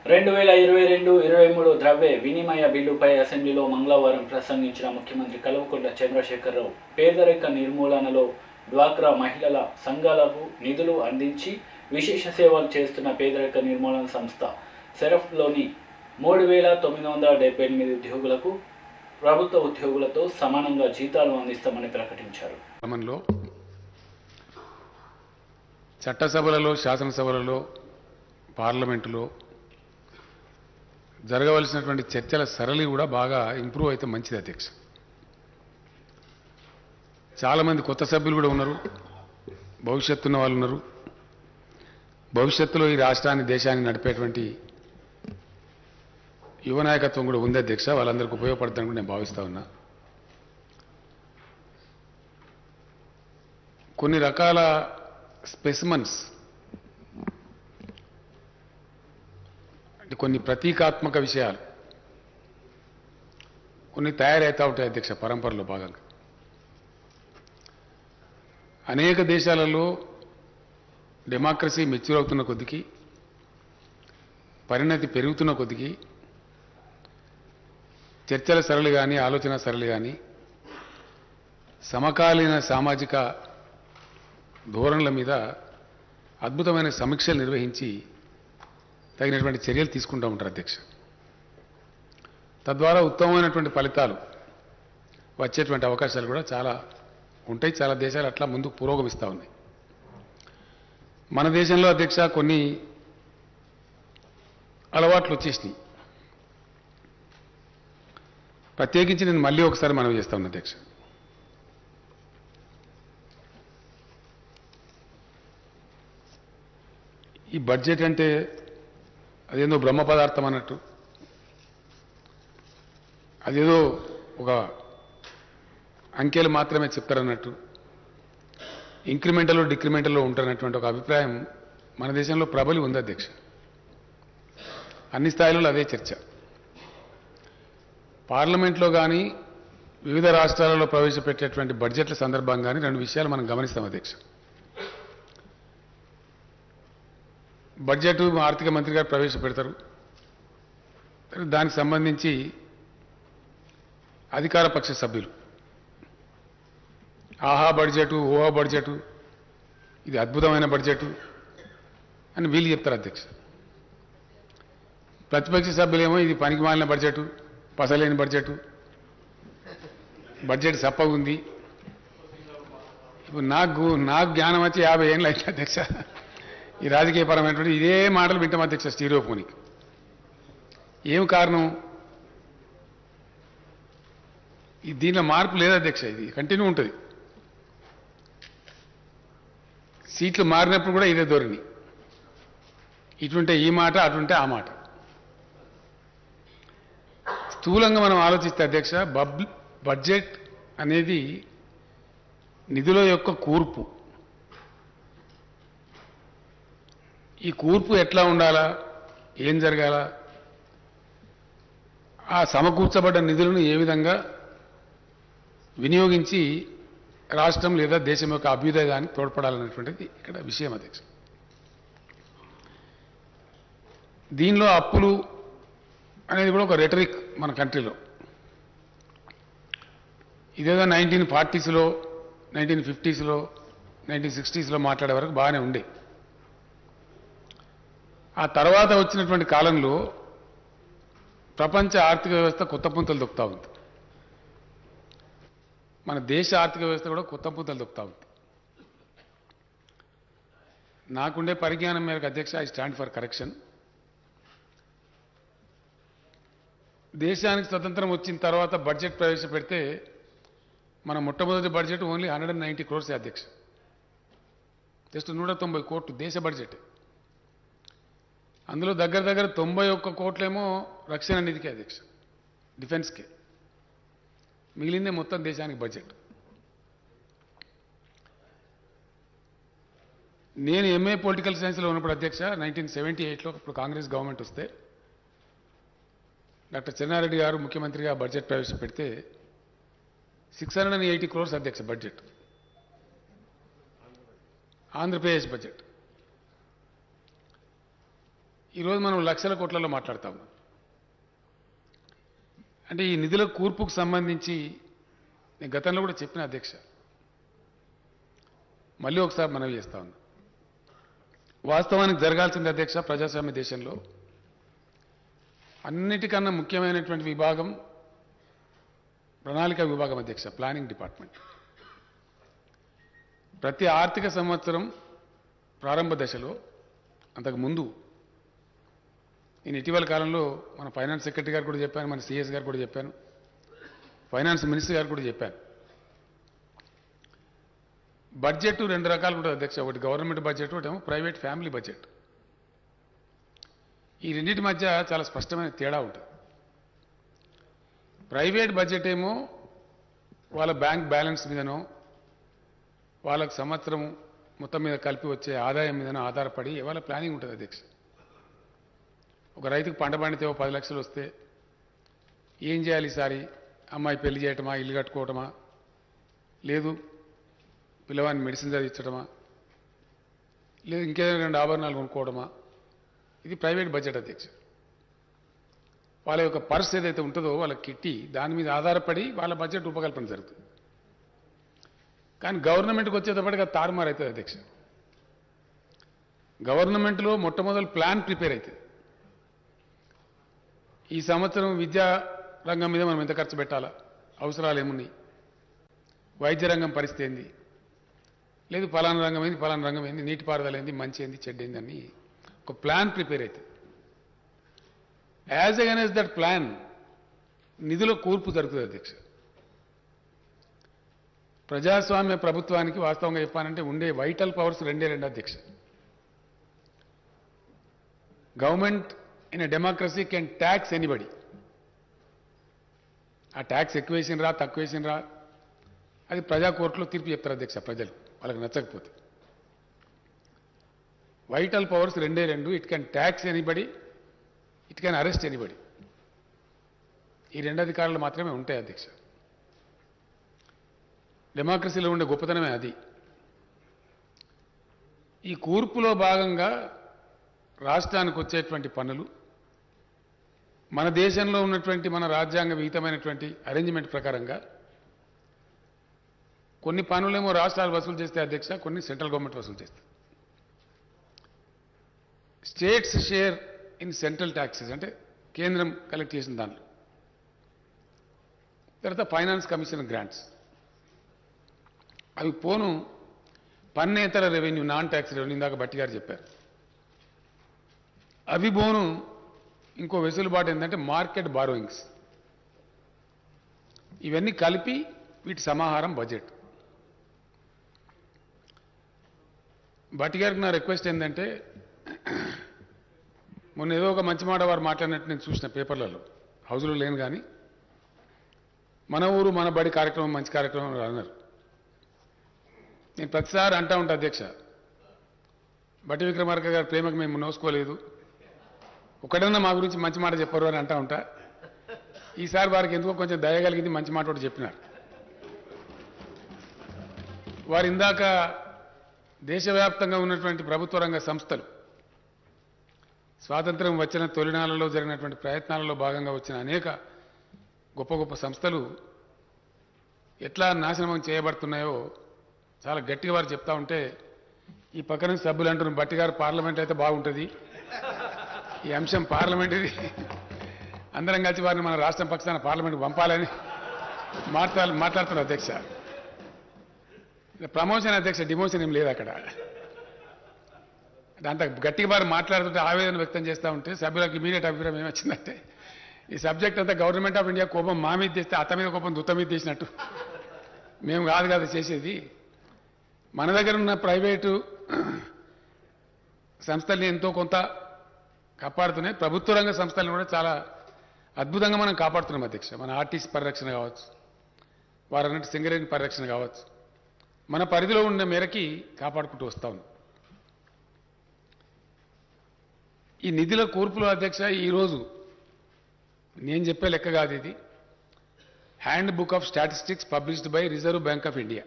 2022-23 ద్రవ్య వినిమయ బిల్లుపై అసెంబ్లీలో మంగళవారం ప్రసంగించిన ముఖ్యమంత్రి కల్వకుంట్ల చంద్రశేఖరరావు పేదరిక నిర్మూలనలో డ్వాక్రా మహిళల సంఘాలకు నిధులు అందించి విశేష సేవలు చేస్తున్న పేదరిక నిర్మూలన సంస్థ సెరఫ్లోని 3,978 ఉద్యోగులకు ప్రభుత్వ ఉద్యోగులతో సమానంగా జీతాలు అందిస్తామని ప్రకటించారు. చట్టసభలలో, శాసనసభలలో, పార్లమెంటులో జరగవలసినటువంటి చర్చల సరళి కూడా బాగా ఇంప్రూవ్ అయితే మంచిది అధ్యక్ష. చాలామంది కొత్త సభ్యులు కూడా ఉన్నారు, భవిష్యత్తున్న వాళ్ళు ఉన్నారు. భవిష్యత్తులో ఈ రాష్ట్రాన్ని, దేశాన్ని నడిపేటువంటి యువ నాయకత్వం కూడా ఉంది అధ్యక్ష. వాళ్ళందరికీ ఉపయోగపడుతుందని కూడా నేను భావిస్తా ఉన్నా. కొన్ని రకాల స్పెసిమన్స్ అంటే కొన్ని ప్రతీకాత్మక విషయాలు కొన్ని తయారవుతూ ఉంటాయి అధ్యక్ష పరంపరలో భాగంగా. అనేక దేశాలలో డెమోక్రసీ మెచ్యూర్ అవుతున్న కొద్దికి, పరిణతి పెరుగుతున్న కొద్దికి చర్చల సరళి కానీ, ఆలోచన సరళి కానీ, సమకాలీన సామాజిక ధోరణుల మీద అద్భుతమైన సమీక్షలు నిర్వహించి తగినటువంటి చర్యలు తీసుకుంటూ ఉంటారు అధ్యక్ష. తద్వారా ఉత్తమమైనటువంటి ఫలితాలు వచ్చేటువంటి అవకాశాలు కూడా చాలా ఉంటాయి. చాలా దేశాలు అట్లా ముందుకు పురోగమిస్తూ ఉన్నాయి. మన దేశంలో అధ్యక్ష కొన్ని అలవాట్లు వచ్చేసినాయి. ప్రత్యేకించి నేను మళ్ళీ ఒకసారి మనవి చేస్తా ఉన్నా అధ్యక్ష. ఈ బడ్జెట్ అంటే అదేదో బ్రహ్మ పదార్థం అన్నట్టు, అదేదో ఒక అంకెలు మాత్రమే చెప్తారన్నట్టు, ఇంక్రిమెంటల్లో డిక్రిమెంటల్లో ఉంటారన్నటువంటి ఒక అభిప్రాయం మన దేశంలో ప్రబలి ఉంది అధ్యక్ష. అన్ని స్థాయిలలో అదే చర్చ. పార్లమెంట్లో కానీ, వివిధ రాష్ట్రాలలో ప్రవేశపెట్టేటువంటి బడ్జెట్ల సందర్భంగా కానీ రెండు విషయాలు మనం గమనిస్తాం అధ్యక్ష. బడ్జెట్ ఆర్థిక మంత్రి గారు ప్రవేశపెడతారు. దానికి సంబంధించి అధికార పక్ష సభ్యులు ఆహా బడ్జెటు, ఓహా బడ్జెటు, ఇది అద్భుతమైన బడ్జెటు అని వీళ్ళు చెప్తారు అధ్యక్ష. ప్రతిపక్ష సభ్యులేమో ఇది పనికిమాలిన బడ్జెటు, పసలేని బడ్జెటు, బడ్జెట్ సప్పగా ఉంది. ఇప్పుడు నాకు జ్ఞానం వచ్చి 50 ఏళ్ళు అయితే అధ్యక్ష ఈ రాజకీయపరమైనటువంటి ఇదే మాటలు వింటాం అధ్యక్ష స్టీరియోఫోనిక్. ఏం కారణం? దీనిలో మార్పు లేదు అధ్యక్ష. ఇది కంటిన్యూ ఉంటుంది. సీట్లు మారినప్పుడు కూడా ఇదే ధోరణి. ఇటుంటే ఈ మాట, అటుంటే ఆ మాట. స్థూలంగా మనం ఆలోచిస్తే అధ్యక్ష, బడ్జెట్ అనేది నిధుల యొక్క కూర్పు. ఈ కూర్పు ఎట్లా ఉండాలా, ఏం జరగాల, ఆ సమకూర్చబడ్డ నిధులను ఏ విధంగా వినియోగించి రాష్ట్రం లేదా దేశం యొక్క అభ్యుదయానికి తోడ్పడాలనేటువంటిది ఇక్కడ విషయం అధ్యక్ష. దీనిలో అప్పులు అనేది కూడా ఒక రెటరిక్ మన కంట్రీలో. ఇదేదో 1940స్లో, 1950స్లో, 1960స్లో మాట్లాడే వరకు బాగానే ఉండే. ఆ తర్వాత వచ్చినటువంటి కాలంలో ప్రపంచ ఆర్థిక వ్యవస్థ కొత్త పుంతలు దొక్కుతూ ఉంది. మన దేశ ఆర్థిక వ్యవస్థ కూడా కొత్త పుంతలు దొక్కుతూ ఉంది. నాకుండే పరిజ్ఞానం మేరకు అధ్యక్ష, ఐ స్టాండ్ ఫర్ కరెక్షన్. దేశానికి స్వతంత్రం వచ్చిన తర్వాత బడ్జెట్ ప్రవేశపెడితే మన మొట్టమొదటి బడ్జెట్ ఓన్లీ 190 crores అధ్యక్ష. జస్ట్ 190 కోట్లు దేశ బడ్జెట్. అందులో దగ్గర 91 కోట్లేమో రక్షణ నిధికి అధ్యక్ష, డిఫెన్స్కే. మిగిలిందే మొత్తం దేశానికి బడ్జెట్. నేను ఎంఏ పొలిటికల్ సైన్స్లో ఉన్నప్పుడు అధ్యక్ష 1978లో ఇప్పుడు కాంగ్రెస్ గవర్నమెంట్ వస్తే డాక్టర్ చెన్నారెడ్డి గారు ముఖ్యమంత్రిగా బడ్జెట్ ప్రవేశపెడితే 680 crores అధ్యక్ష బడ్జెట్, ఆంధ్రప్రదేశ్ బడ్జెట్. ఈరోజు మనం లక్షల కోట్లలో మాట్లాడుతా ఉన్నాం. అంటే ఈ నిధుల కూర్పుకు సంబంధించి నేను గతంలో కూడా చెప్పిన అధ్యక్ష, మళ్ళీ ఒకసారి మనవి చేస్తా ఉన్నా. వాస్తవానికి జరగాల్సింది అధ్యక్ష, ప్రజాస్వామ్య దేశంలో అన్నిటికన్నా ముఖ్యమైనటువంటి విభాగం ప్రణాళిక విభాగం అధ్యక్ష, ప్లానింగ్ డిపార్ట్మెంట్. ప్రతి ఆర్థిక సంవత్సరం ప్రారంభ దశలో, అంతకు ముందు నేను ఇటీవల కాలంలో మన ఫైనాన్స్ సెక్రటరీ గారు కూడా చెప్పాను, మన సిఎస్ గారు కూడా చెప్పాను, ఫైనాన్స్ మినిస్టర్ గారు కూడా చెప్పాను. బడ్జెట్ రెండు రకాలు ఉంటుంది అధ్యక్ష, ఒకటి గవర్నమెంట్ బడ్జెట్, ఒకటేమో ప్రైవేట్ ఫ్యామిలీ బడ్జెట్. ఈ రెండింటి మధ్య చాలా స్పష్టమైన తేడా ఉంటుంది. ప్రైవేట్ బడ్జెట్ ఏమో వాళ్ళ బ్యాంక్ బ్యాలెన్స్ మీదనో వాళ్ళకు సంవత్సరం మొత్తం మీద కలిపి వచ్చే ఆదాయం మీదనో ఆధారపడి వాళ్ళ ప్లానింగ్ ఉంటుంది అధ్యక్ష. ఒక రైతుకు పంట పండితే 10 లక్షలు వస్తే ఏం చేయాలి ఈసారి? అమ్మాయి పెళ్లి చేయటమా, ఇల్లు కట్టుకోవటమా, లేదు పిల్లవాడిని మెడిసిన్ చదివించడమా, లేదు ఇంకేదైనా 2 ఆభరణాలు కొనుక్కోవడమా? ఇది ప్రైవేట్ బడ్జెట్ అధ్యక్ష. వాళ్ళ యొక్క పర్స్ ఏదైతే ఉంటుందో వాళ్ళ కిట్టి, దాని మీద ఆధారపడి వాళ్ళ బడ్జెట్ రూపకల్పన జరుగుతుంది. కానీ గవర్నమెంట్కి వచ్చేటప్పటికి అది తారుమారు అవుతుంది అధ్యక్ష. గవర్నమెంట్లో మొట్టమొదటి ప్లాన్ ప్రిపేర్ అవుతుంది. ఈ సంవత్సరం విద్యా రంగం మీద మనం ఎంత ఖర్చు పెట్టాలా, అవసరాలు ఏమున్నాయి, వైద్య రంగం పరిస్థితి ఏంది, లేదు పలానా రంగం ఏంది, పలానా రంగం ఏంది, నీటిపారుదల ఏంది, మంచి ఏంది, చెడ్డ ఏంది అని ఒక ప్లాన్ ప్రిపేర్ అవుతుంది. యాజ్ అగైన్స్ దట్ ప్లాన్ నిధుల కూర్పు జరుగుతుంది అధ్యక్ష. ప్రజాస్వామ్య ప్రభుత్వానికి వాస్తవంగా చెప్పానంటే ఉండే వైటల్ పవర్స్ రెండే అధ్యక్ష. Government in a democracy can tax anybody. ఆ ట్యాక్స్ ఎక్కువ వేసినరా తక్కువ వేసినరా అది ప్రజా కోర్టులో తీర్పు చెప్తారు అధ్యక్ష, ప్రజలు వాళ్ళకి నచ్చకపోతే. వైటల్ పవర్స్ రెండే. It can tax anybody, it can arrest anybody. ఈ 2 అధికారాలు మాత్రమే ఉంటాయి అధ్యక్ష. డెమోక్రసీలో ఉండే గొప్పతనమే అది. ఈ కూర్పులో భాగంగా రాష్ట్రానికి వచ్చేటువంటి పన్నులు మన దేశంలో ఉన్నటువంటి మన రాజ్యాంగ విహితమైనటువంటి అరేంజ్మెంట్ ప్రకారంగా కొన్ని పన్నులేమో రాష్ట్రాలు వసూలు చేస్తే అధ్యక్ష, కొన్ని సెంట్రల్ గవర్నమెంట్ వసూలు చేస్తాయి. States share in central taxes అంటే కేంద్రం కలెక్ట్ చేసిన దాంట్లో. తర్వాత ఫైనాన్స్ కమిషన్ గ్రాంట్స్, అవి పోను పన్నేతర రెవెన్యూ, నాన్ ట్యాక్స్ రెవెన్యూ, ఇందాక భట్టి గారు చెప్పారు. అవి పోను ఇంకో వెసులుబాటు ఏంటంటే మార్కెట్ బారోయింగ్స్. ఇవన్నీ కలిపి వీటి సమాహారం బడ్జెట్. భట్టి గారికి నా రిక్వెస్ట్ ఏంటంటే, మొన్న ఏదో ఒక మంచి మాట వారు మాట్లాడినట్టు నేను చూసిన పేపర్లలో, హౌస్లో లేను కానీ, మన ఊరు మన బడి కార్యక్రమం మంచి కార్యక్రమం అన్నారు. నేను ప్రతిసారి అంటా ఉంటా అధ్యక్ష, భట్టి విక్రమార్క గారి ప్రేమకు మేము నోసుకోలేదు, ఒకడన్నా మా గురించి మంచి మాట చెప్పరు అని అంటా ఉంటా. ఈసారి వారికి ఎందుకో కొంచెం దయ కలిగింది, మంచి మాట ఒకటి చెప్పినారు. వారు ఇందాక దేశవ్యాప్తంగా ఉన్నటువంటి ప్రభుత్వ రంగ సంస్థలు స్వాతంత్రం వచ్చిన తొలినాళ్లలో జరిగినటువంటి ప్రయత్నాలలో భాగంగా వచ్చిన అనేక గొప్ప గొప్ప సంస్థలు ఎట్లా నాశనం చేయబడుతున్నాయో చాలా గట్టిగా వారు చెప్తా ఉంటే, ఈ పక్కన సభ్యులు అంటున్నారు భట్టి గారు పార్లమెంట్ అయితే బాగుంటుంది, ఈ అంశం పార్లమెంట్ ఇది, అందరం కలిసి వారిని మన రాష్ట్రం పక్షాన పార్లమెంట్ పంపాలని మాట్లాడుతున్నారు అధ్యక్ష. ప్రమోషన్ అధ్యక్ష, డిమోషన్ ఏం లేదు అక్కడ. దాంతో గట్టిగా వారు మాట్లాడుతుంటే ఆవేదన వ్యక్తం చేస్తూ ఉంటే సభ్యులకు ఇమీడియట్ అభిప్రాయం ఏమొచ్చిందంటే, ఈ సబ్జెక్ట్ అంతా గవర్నమెంట్ ఆఫ్ ఇండియా కోపం మా మీద చేస్తే అత్త మీద కోపం దుత్త మీద చేసినట్టు, మేము కాదు కదా చేసేది. మన దగ్గర ఉన్న ప్రైవేటు సంస్థల్ని ఎంతో కొంత కాపాడుతున్నాయి, ప్రభుత్వ రంగ సంస్థలను కూడా చాలా అద్భుతంగా మనం కాపాడుతున్నాం అధ్యక్ష. మన ఆర్టీసీ పరిరక్షణ కావచ్చు, వారన్నట్టు సింగరేణి పరిరక్షణ కావచ్చు, మన పరిధిలో ఉన్న మేరకి కాపాడుకుంటూ వస్తా ఉన్నాం. ఈ నిధుల కూర్పులో అధ్యక్ష, ఈరోజు నేను చెప్పే లెక్క కాదు ఇది, handbook of statistics published by Reserve Bank of India.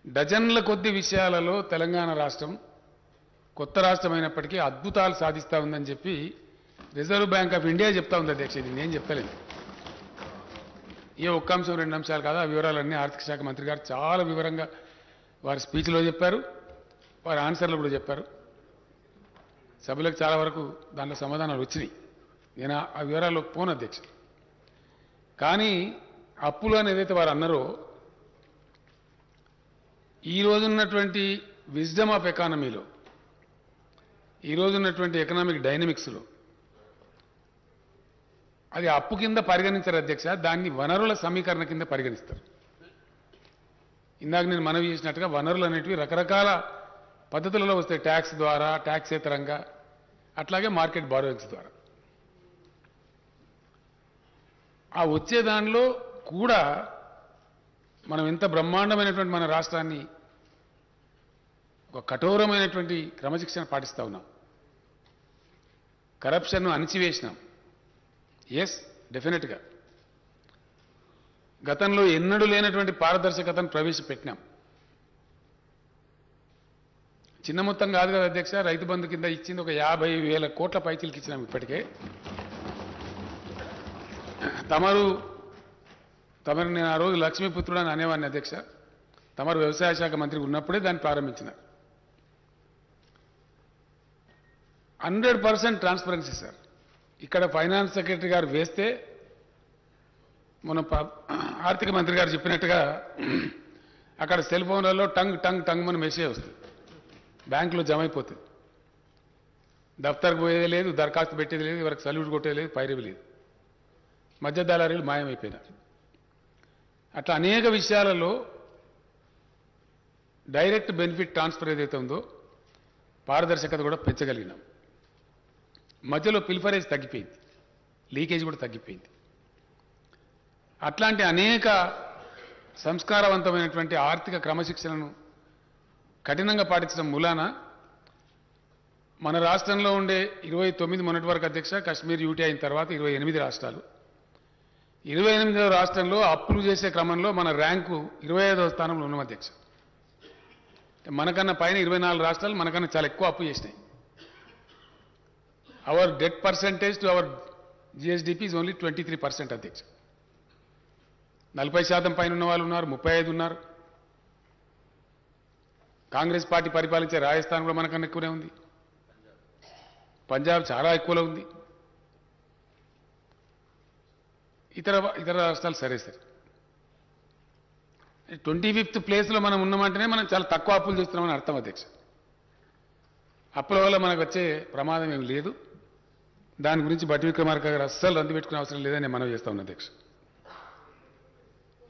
డజన్ల కొద్ది విషయాలలో తెలంగాణ రాష్ట్రం కొత్త రాష్ట్రమైనప్పటికీ అద్భుతాలు సాధిస్తూ ఉందని చెప్పి రిజర్వ్ బ్యాంక్ ఆఫ్ ఇండియా చెప్తా ఉంది అధ్యక్ష. ఇది నేను చెప్తలేను. ఏ ఒక్క అంశం రెండు అంశాలు కాదు, ఆ వివరాలన్నీ ఆర్థిక శాఖ మంత్రి గారు చాలా వివరంగా వారి స్పీచ్లో చెప్పారు, వారి ఆన్సర్లు కూడా చెప్పారు. సభ్యులకు చాలా వరకు దాంట్లో సమాధానాలు వచ్చినాయి. నేను ఆ వివరాల్లోకి పోను అధ్యక్ష. కానీ అప్పులు అని ఏదైతే వారు అన్నారో, ఈ రోజున్నటువంటి విజ్డమ్ ఆఫ్ ఎకానమీలో, ఈ రోజున్నటువంటి ఎకనామిక్ డైనమిక్స్లో అది అప్పు కింద పరిగణించారు అధ్యక్ష, దాన్ని వనరుల సమీకరణ కింద పరిగణిస్తారు. ఇందాక నేను మనవి చేసినట్టుగా వనరులు అనేటివి రకరకాల పద్ధతులలో వస్తాయి. ట్యాక్స్ ద్వారా, ట్యాక్సేతరంగా, అట్లాగే మార్కెట్ బారోయింగ్స్ ద్వారా. ఆ వచ్చే దానిలో కూడా మనం ఎంత బ్రహ్మాండమైనటువంటి మన రాష్ట్రాన్ని ఒక కఠోరమైనటువంటి క్రమశిక్షణ పాటిస్తూ ఉన్నాం. కరప్షన్ను అణిచివేసినాం. ఎస్, డెఫినెట్గా గతంలో ఎన్నడూ లేనటువంటి పారదర్శకతను ప్రవేశపెట్టినాం. చిన్న మొత్తం కాదు కదా అధ్యక్ష, రైతు బంధు కింద ఇచ్చింది ఒక 50,000 కోట్ల పైచీలకి ఇచ్చినాం ఇప్పటికే. తమరు నేను ఆ రోజు లక్ష్మీపుత్రుడు అని అనేవాడిని అధ్యక్ష. తమరు వ్యవసాయ శాఖ మంత్రి ఉన్నప్పుడే దాన్ని ప్రారంభించినారు. 100% ట్రాన్స్పరెన్సీ సార్. ఇక్కడ ఫైనాన్స్ సెక్రటరీ గారు వేస్తే, మన ఆర్థిక మంత్రి గారు చెప్పినట్టుగా అక్కడ సెల్ ఫోన్లలో టంగ్ టంగ్ టంగ్ మన మెసేజ్ వస్తుంది, బ్యాంకులో జమ అయిపోతుంది. దఫ్తర్కి పోయేది లేదు, దరఖాస్తు పెట్టేది లేదు, ఎవరికి సల్యూట్ కొట్టేది లేదు, పైరవి లేదు. మధ్య దళారీలు మాయమైపోయినారు. అట్లా అనేక విషయాలలో డైరెక్ట్ బెనిఫిట్ ట్రాన్స్ఫర్ ఏదైతే ఉందో పారదర్శకత కూడా పెంచగలిగినాం. మధ్యలో పిల్ఫరేజ్ తగ్గిపోయింది, లీకేజ్ కూడా తగ్గిపోయింది. అట్లాంటి అనేక సంస్కారవంతమైనటువంటి ఆర్థిక క్రమశిక్షణను కఠినంగా పాటించడం మూలాన మన రాష్ట్రంలో ఉండే 29 మొన్నటి వరకు అధ్యక్ష, కశ్మీర్ యూటీ అయిన తర్వాత 28 రాష్ట్రాలు. 28వ రాష్ట్రంలో అప్పులు చేసే క్రమంలో మన ర్యాంకు 25వ స్థానంలో ఉన్నాం అధ్యక్ష. మనకన్నా పైన 24 రాష్ట్రాలు మనకన్నా చాలా ఎక్కువ అప్పు చేసినాయి. Our debt percentage to our GSDP is only 23% అధ్యక్ష. 40% పైన ఉన్న వాళ్ళు ఉన్నారు, 35 ఉన్నారు. కాంగ్రెస్ పార్టీ పరిపాలించే రాజస్థాన్ కూడా మనకన్నా ఎక్కువనే ఉంది. పంజాబ్ చాలా ఎక్కువలో ఉంది. ఇతర రాష్ట్రాలు సరే సరే. 25th ప్లేస్లో మనం ఉన్నామంటేనే మనం చాలా తక్కువ అప్పులు చేస్తున్నామని అర్థం అధ్యక్ష. అప్పుల వల్ల మనకు వచ్చే ప్రమాదం ఏం లేదు. దాని గురించి బట్టి విక్రమార్క గారు అస్సలు రంది పెట్టుకునే అవసరం లేదని నేను మనవి చేస్తా ఉన్నా అధ్యక్ష.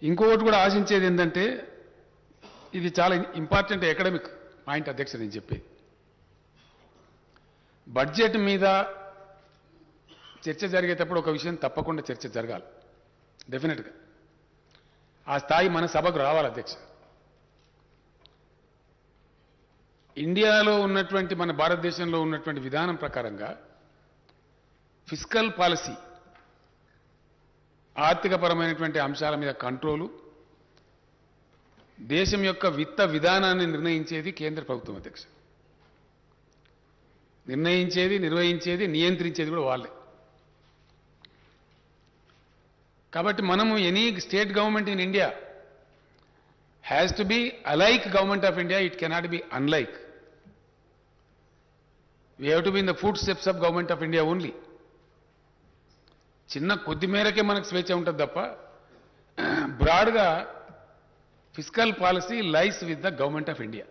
ఇంకొకటి కూడా ఆశించేది ఏంటంటే, ఇది చాలా ఇంపార్టెంట్ ఎకడమిక్ పాయింట్ అధ్యక్ష. నేను చెప్పేది బడ్జెట్ మీద చర్చ జరిగేటప్పుడు ఒక విషయం తప్పకుండా చర్చ జరగాలి డెఫినెట్గా. ఆ స్థాయి మన సభకు రావాలి అధ్యక్ష. ఇండియాలో ఉన్నటువంటి, మన భారతదేశంలో ఉన్నటువంటి విధానం ప్రకారంగా ఫిస్కల్ పాలసీ, ఆర్థికపరమైనటువంటి అంశాల మీద కంట్రోలు, దేశం యొక్క విత్త విధానాన్ని నిర్ణయించేది కేంద్ర ప్రభుత్వం అధ్యక్ష. నిర్ణయించేది, నిర్వహించేది, నియంత్రించేది కూడా వాళ్ళే. కాబట్టి మనము any state government in India has to be alike government of India, it cannot be unlike. We have to be in the foot steps of government of India only. చిన్న కొద్ది మేరకే మనకు స్వేచ్ఛ ఉంటుంది తప్ప బ్రాడ్గా fiscal policy lies with the government of India.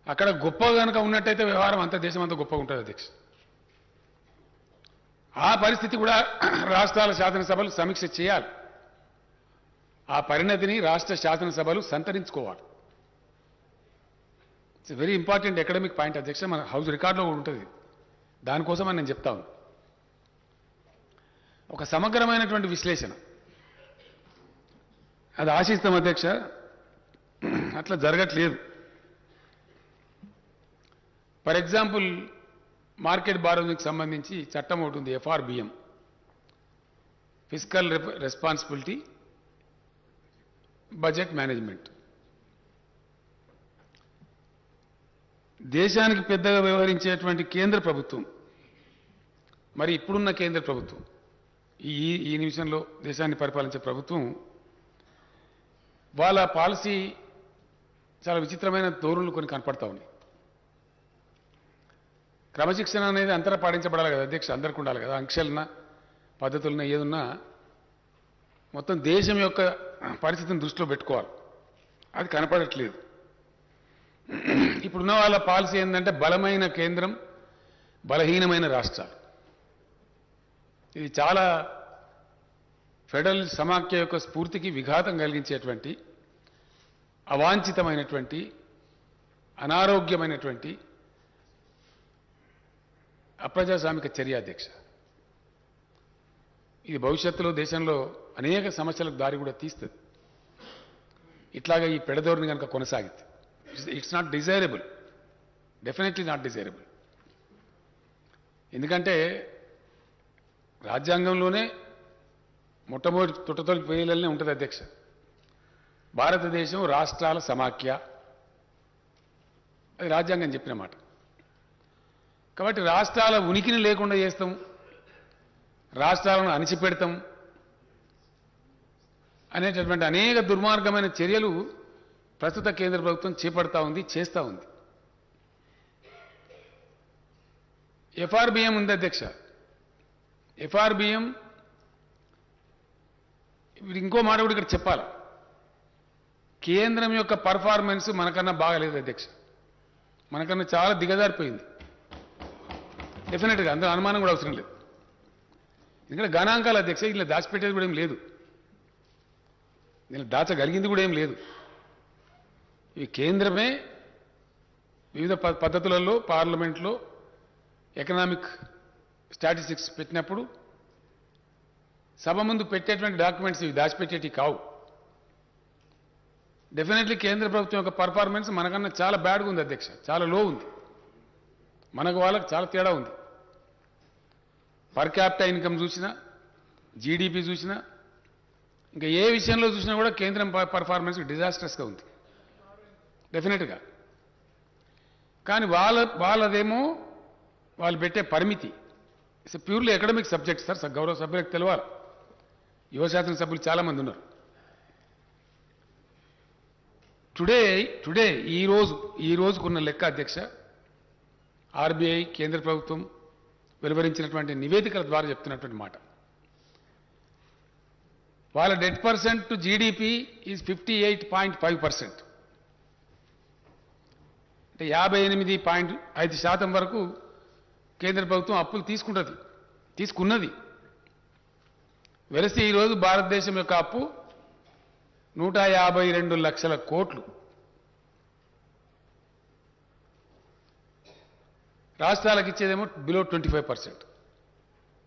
అక్కడ గొప్ప కనుక ఉన్నట్టయితే వ్యవహారం అంతా దేశం అంతా గొప్పగా ఉంటుంది అధ్యక్ష. ఆ పరిస్థితి కూడా రాష్ట్రాల శాసనసభలు సమీక్ష చేయాలి. ఆ పరిణతిని రాష్ట్ర శాసనసభలు సంతరించుకోవాలి. It's very important academic point అధ్యక్ష. మన హౌస్ రికార్డులో కూడా ఉంటుంది. దానికోసం అని నేను చెప్తా ఉన్నాను. ఒక సమగ్రమైనటువంటి విశ్లేషణ అది ఆశిస్తాం అధ్యక్ష. అట్లా జరగట్లేదు. ఫర్ ఎగ్జాంపుల్, మార్కెట్ బారోయింగ్కి సంబంధించి చట్టం ఒకటి ఉంది, FRBM, fiscal responsibility budget management. దేశానికి పెద్దగా వ్యవహరించేటువంటి కేంద్ర ప్రభుత్వం, మరి ఇప్పుడున్న కేంద్ర ప్రభుత్వం, ఈ ఈ నిమిషంలో దేశాన్ని పరిపాలించే ప్రభుత్వం, వాళ్ళ పాలసీ చాలా విచిత్రమైన ధోరణులు కొన్ని కనపడతా ఉన్నాయి. క్రమశిక్షణ అనేది అంతటా పాటించబడాలి కదా అధ్యక్ష, అందరికీ ఉండాలి కదా. ఆంక్షలున్న పద్ధతులున్న ఏదున్నా మొత్తం దేశం యొక్క పరిస్థితిని దృష్టిలో పెట్టుకోవాలి. అది కనపడట్లేదు. ఇప్పుడున్న వాళ్ళ పాలసీ ఏంటంటే బలమైన కేంద్రం, బలహీనమైన రాష్ట్రాలు. ఇది చాలా ఫెడరల్ సమాఖ్య యొక్క స్ఫూర్తికి విఘాతం కలిగించేటువంటి, అవాంఛితమైనటువంటి, అనారోగ్యమైనటువంటి అప్రజాస్వామిక చర్య అధ్యక్ష. ఇది భవిష్యత్తులో దేశంలో అనేక సమస్యలకు దారి కూడా తీస్తుంది. ఇట్లాగా ఈ పెడధోరణి కనుక కొనసాగితే it's not desirable, definitely not desirable. ఎందుకంటే రాజ్యాంగంలోనే మొట్టమొదటి తొట్టతొలి పేర్లనే ఉంటుంది అధ్యక్ష, భారతదేశం రాష్ట్రాల సమాఖ్య. అది రాజ్యాంగం చెప్పిన మాట. కాబట్టి రాష్ట్రాల ఉనికిని లేకుండా చేస్తాం, రాష్ట్రాలను అణిచిపెడతాం అనేటటువంటి అనేక దుర్మార్గమైన చర్యలు ప్రస్తుత కేంద్ర ప్రభుత్వం చేపడతా ఉంది, చేస్తూ ఉంది. ఎఫ్ఆర్బిఎం ఉంది అధ్యక్ష. ఎఫ్ఆర్బిఎం ఇంకో మాట కూడా ఇక్కడ చెప్పాలి. కేంద్రం యొక్క పర్ఫార్మెన్స్ మనకన్నా బాగలేదు అధ్యక్ష, మనకన్నా చాలా దిగజారిపోయింది. డెఫినెట్గా అందులో అనుమానం కూడా అవసరం లేదు. ఎందుకంటే గణాంకాలు అధ్యక్ష, ఇలా దాచిపెట్టేది కూడా ఏం లేదు, దీనిలో దాచగలిగింది కూడా ఏం లేదు. ఇవి కేంద్రమే వివిధ పద్ధతులలో పార్లమెంట్లో ఎకనామిక్ స్టాటిస్టిక్స్ పెట్టినప్పుడు సభ ముందు పెట్టేటువంటి డాక్యుమెంట్స్ ఇవి దాచిపెట్టేటి కావు. డెఫినెట్లీ కేంద్ర ప్రభుత్వం యొక్క పర్ఫార్మెన్స్ మనకన్నా చాలా బ్యాడ్గా ఉంది అధ్యక్ష, చాలా లో ఉంది. మనకు వాళ్ళకి చాలా తేడా ఉంది. పర్ క్యాపిటల్ ఇన్కమ్ చూసినా, జీడిపి చూసినా, ఇంకా ఏ విషయంలో చూసినా కూడా కేంద్రం పర్ఫార్మెన్స్ డిజాస్టర్స్గా ఉంది డెఫినెట్గా. కానీ వాళ్ళదేమో వాళ్ళు పెట్టే పరిమితి it's purely academic subject sir. గౌరవ సభ్యులకు తెలవాలి, యువ శాసన సభ్యులు చాలామంది ఉన్నారు. టుడే ఈ రోజుకున్న లెక్క అధ్యక్ష, ఆర్బీఐ కేంద్ర ప్రభుత్వం వెలువరించినటువంటి నివేదికల ద్వారా చెప్తున్నటువంటి మాట, వాళ్ళ debt percent to GDP is 58.5%. అంటే 58.5% వరకు కేంద్ర ప్రభుత్వం అప్పులు తీసుకున్నది. వెలిసి ఈరోజు భారతదేశం యొక్క అప్పు 152 లక్షల కోట్లు. రాష్ట్రాలకు ఇచ్చేదేమో బిలో 25%.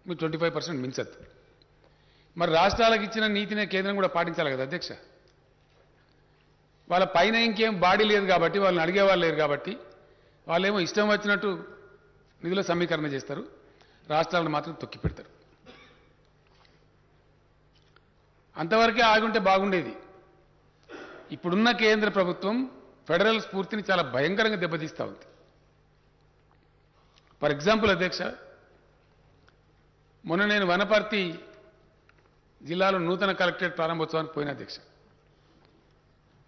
మీరు 25% మించద్దు. మరి రాష్ట్రాలకు ఇచ్చిన నీతినే కేంద్రం కూడా పాటించాలి కదా అధ్యక్ష. వాళ్ళ పైన ఇంకేం బాడీ లేదు కాబట్టి, వాళ్ళని అడిగేవాళ్ళు లేరు కాబట్టి, వాళ్ళేమో ఇష్టం వచ్చినట్టు నిధుల సమీకరణ చేస్తారు, రాష్ట్రాలను మాత్రం తొక్కి పెడతారు. అంతవరకే ఆగుంటే బాగుండేది. ఇప్పుడున్న కేంద్ర ప్రభుత్వం ఫెడరల్ స్ఫూర్తిని చాలా భయంకరంగా దెబ్బతీస్తూ ఉంది. ఫర్ ఎగ్జాంపుల్ అధ్యక్ష, మొన్న నేను వనపర్తి జిల్లాలో నూతన కలెక్టరేట్ ప్రారంభోత్సవానికి పోయిన అధ్యక్ష.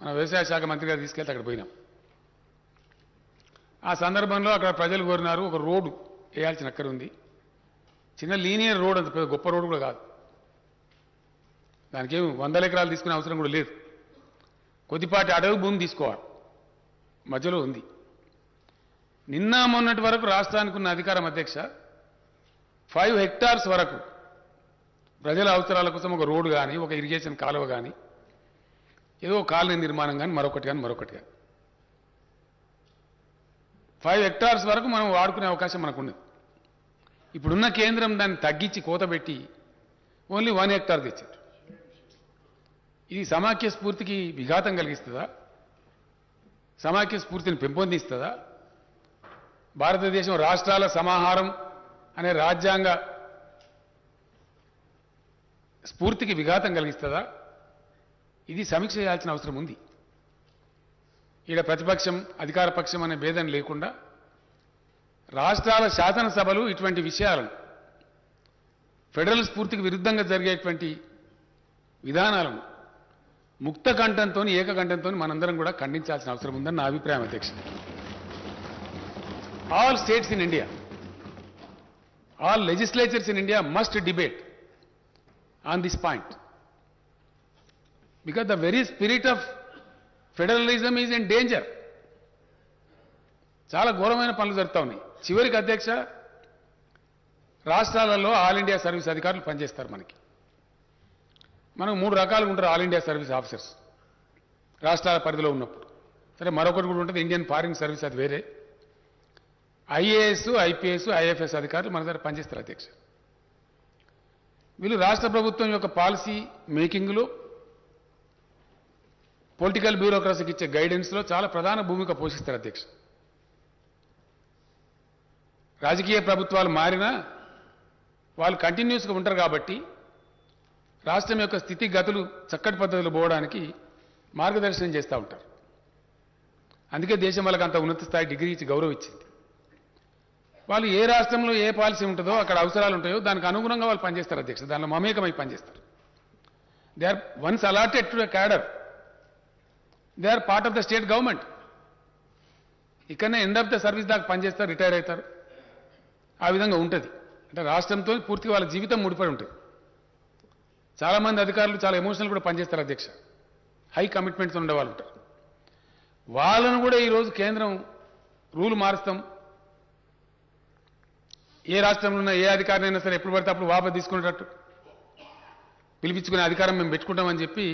మన వ్యవసాయ శాఖ మంత్రి గారు తీసుకెళ్తే అక్కడ పోయినాం. ఆ సందర్భంలో అక్కడ ప్రజలు కోరినారు, ఒక రోడ్డు వేయాల్సిన అక్కడ ఉంది. చిన్న లీనియర్ రోడ్, అంత పెద్ద గొప్ప రోడ్డు కూడా కాదు, దానికి ఏమి 100 ఎకరాలు తీసుకునే అవసరం కూడా లేదు. కొద్దిపాటి అడవి భూమి తీసుకోవాలి, మధ్యలో ఉంది. నిన్న మొన్నటి వరకు రాష్ట్రానికి ఉన్న అధికారం అధ్యక్ష 5 హెక్టార్స్ వరకు ప్రజల అవసరాల కోసం ఒక రోడ్డు కానీ, ఒక ఇరిగేషన్ కాలువ కానీ, ఏదో కాలనీ నిర్మాణం కానీ, మరొకటి కానీ 5 హెక్టార్స్ వరకు మనం వాడుకునే అవకాశం మనకున్నది. ఇప్పుడున్న కేంద్రం దాన్ని తగ్గించి కోతబెట్టి ఓన్లీ 1 హెక్టార్ తెచ్చారు. ఇది సమాఖ్య స్ఫూర్తికి విఘాతం కలిగిస్తుందా? సమాఖ్య స్ఫూర్తిని పెంపొందిస్తుందా? భారతదేశం రాష్ట్రాల సమాహారం అనే రాజ్యాంగ స్ఫూర్తికి విఘాతం కలిగిస్తుందా? ఇది సమీక్ష చేయాల్సిన అవసరం ఉంది. ఈడ ప్రతిపక్షం అధికార పక్షం అనే భేదం లేకుండా రాష్ట్రాల శాసనసభలు ఇటువంటి విషయాలను ఫెడరల్ స్ఫూర్తికి విరుద్ధంగా జరిగేటువంటి విధానాలను ముక్త కంఠంతో ఏకకంఠంతో మనందరం కూడా ఖండించాల్సిన అవసరం ఉందని నా అభిప్రాయం అధ్యక్ష. All states in India, all legislatures in India must debate on this point, because the very spirit of federalism is in danger. చాలా ఘోరమైన పనులు జరుగుతూ ఉన్నాయి. చివరికి అధ్యక్ష, రాష్ట్రాలలో ఆల్ ఇండియా సర్వీస్ అధికారులు పనిచేస్తారు. మనకు 3 రకాలుగా ఉంటారు ఆల్ ఇండియా సర్వీస్ ఆఫీసర్స్ రాష్ట్రాల పరిధిలో ఉన్నప్పుడు. సరే, మరొకటి కూడా ఉంటుంది ఇండియన్ ఫారిన్ సర్వీస్, అది వేరే. ఐఏఎస్, ఐపీఎస్, ఐఎఫ్ఎస్ అధికారులు మన దగ్గర పనిచేస్తారు అధ్యక్ష. వీళ్ళు రాష్ట్ర ప్రభుత్వం యొక్క పాలసీ మేకింగ్లో, పొలిటికల్ బ్యూరోక్రసీకి ఇచ్చే గైడెన్స్లో చాలా ప్రధాన భూమిక పోషిస్తారు అధ్యక్ష. రాజకీయ ప్రభుత్వాలు మారినా వాళ్ళు కంటిన్యూస్గా ఉంటారు కాబట్టి రాష్ట్రం యొక్క స్థితిగతులు చక్కటి పద్ధతిలో పోవడానికి మార్గదర్శనం చేస్తూ ఉంటారు. అందుకే దేశం వాళ్ళకి అంత ఉన్నత స్థాయి డిగ్రీ ఇచ్చి గౌరవం ఇచ్చింది. వాళ్ళు ఏ రాష్ట్రంలో ఏ పాలసీ ఉంటుందో, అక్కడ అవసరాలు ఉంటాయో దానికి అనుగుణంగా వాళ్ళు పనిచేస్తారు అధ్యక్ష. దానిలో మమేకమై పనిచేస్తారు. They are once allotted to a cadre, they are part of the state government. ఇక్కడనే ఎండ్ ఆఫ్ ద సర్వీస్ దాకా పనిచేస్తారు, రిటైర్ అవుతారు. ఆ విధంగా ఉంటుంది. అంటే రాష్ట్రంతో పూర్తిగా వాళ్ళ జీవితం ముడిపడి ఉంటుంది. చాలామంది అధికారులు చాలా ఎమోషనల్ కూడా పనిచేస్తారు అధ్యక్ష. హై కమిట్మెంట్స్ ఉండే వాళ్ళు ఉంటారు. వాళ్ళను కూడా ఈరోజు కేంద్రం రూల్ మారుస్తాం, ఏ రాష్ట్రంలో ఉన్న ఏ అధికారినైనా సరే ఎప్పుడు పడితే అప్పుడు వాపసు తీసుకునేటట్టు పిలిపించుకునే అధికారం మేము పెట్టుకుంటామని చెప్పి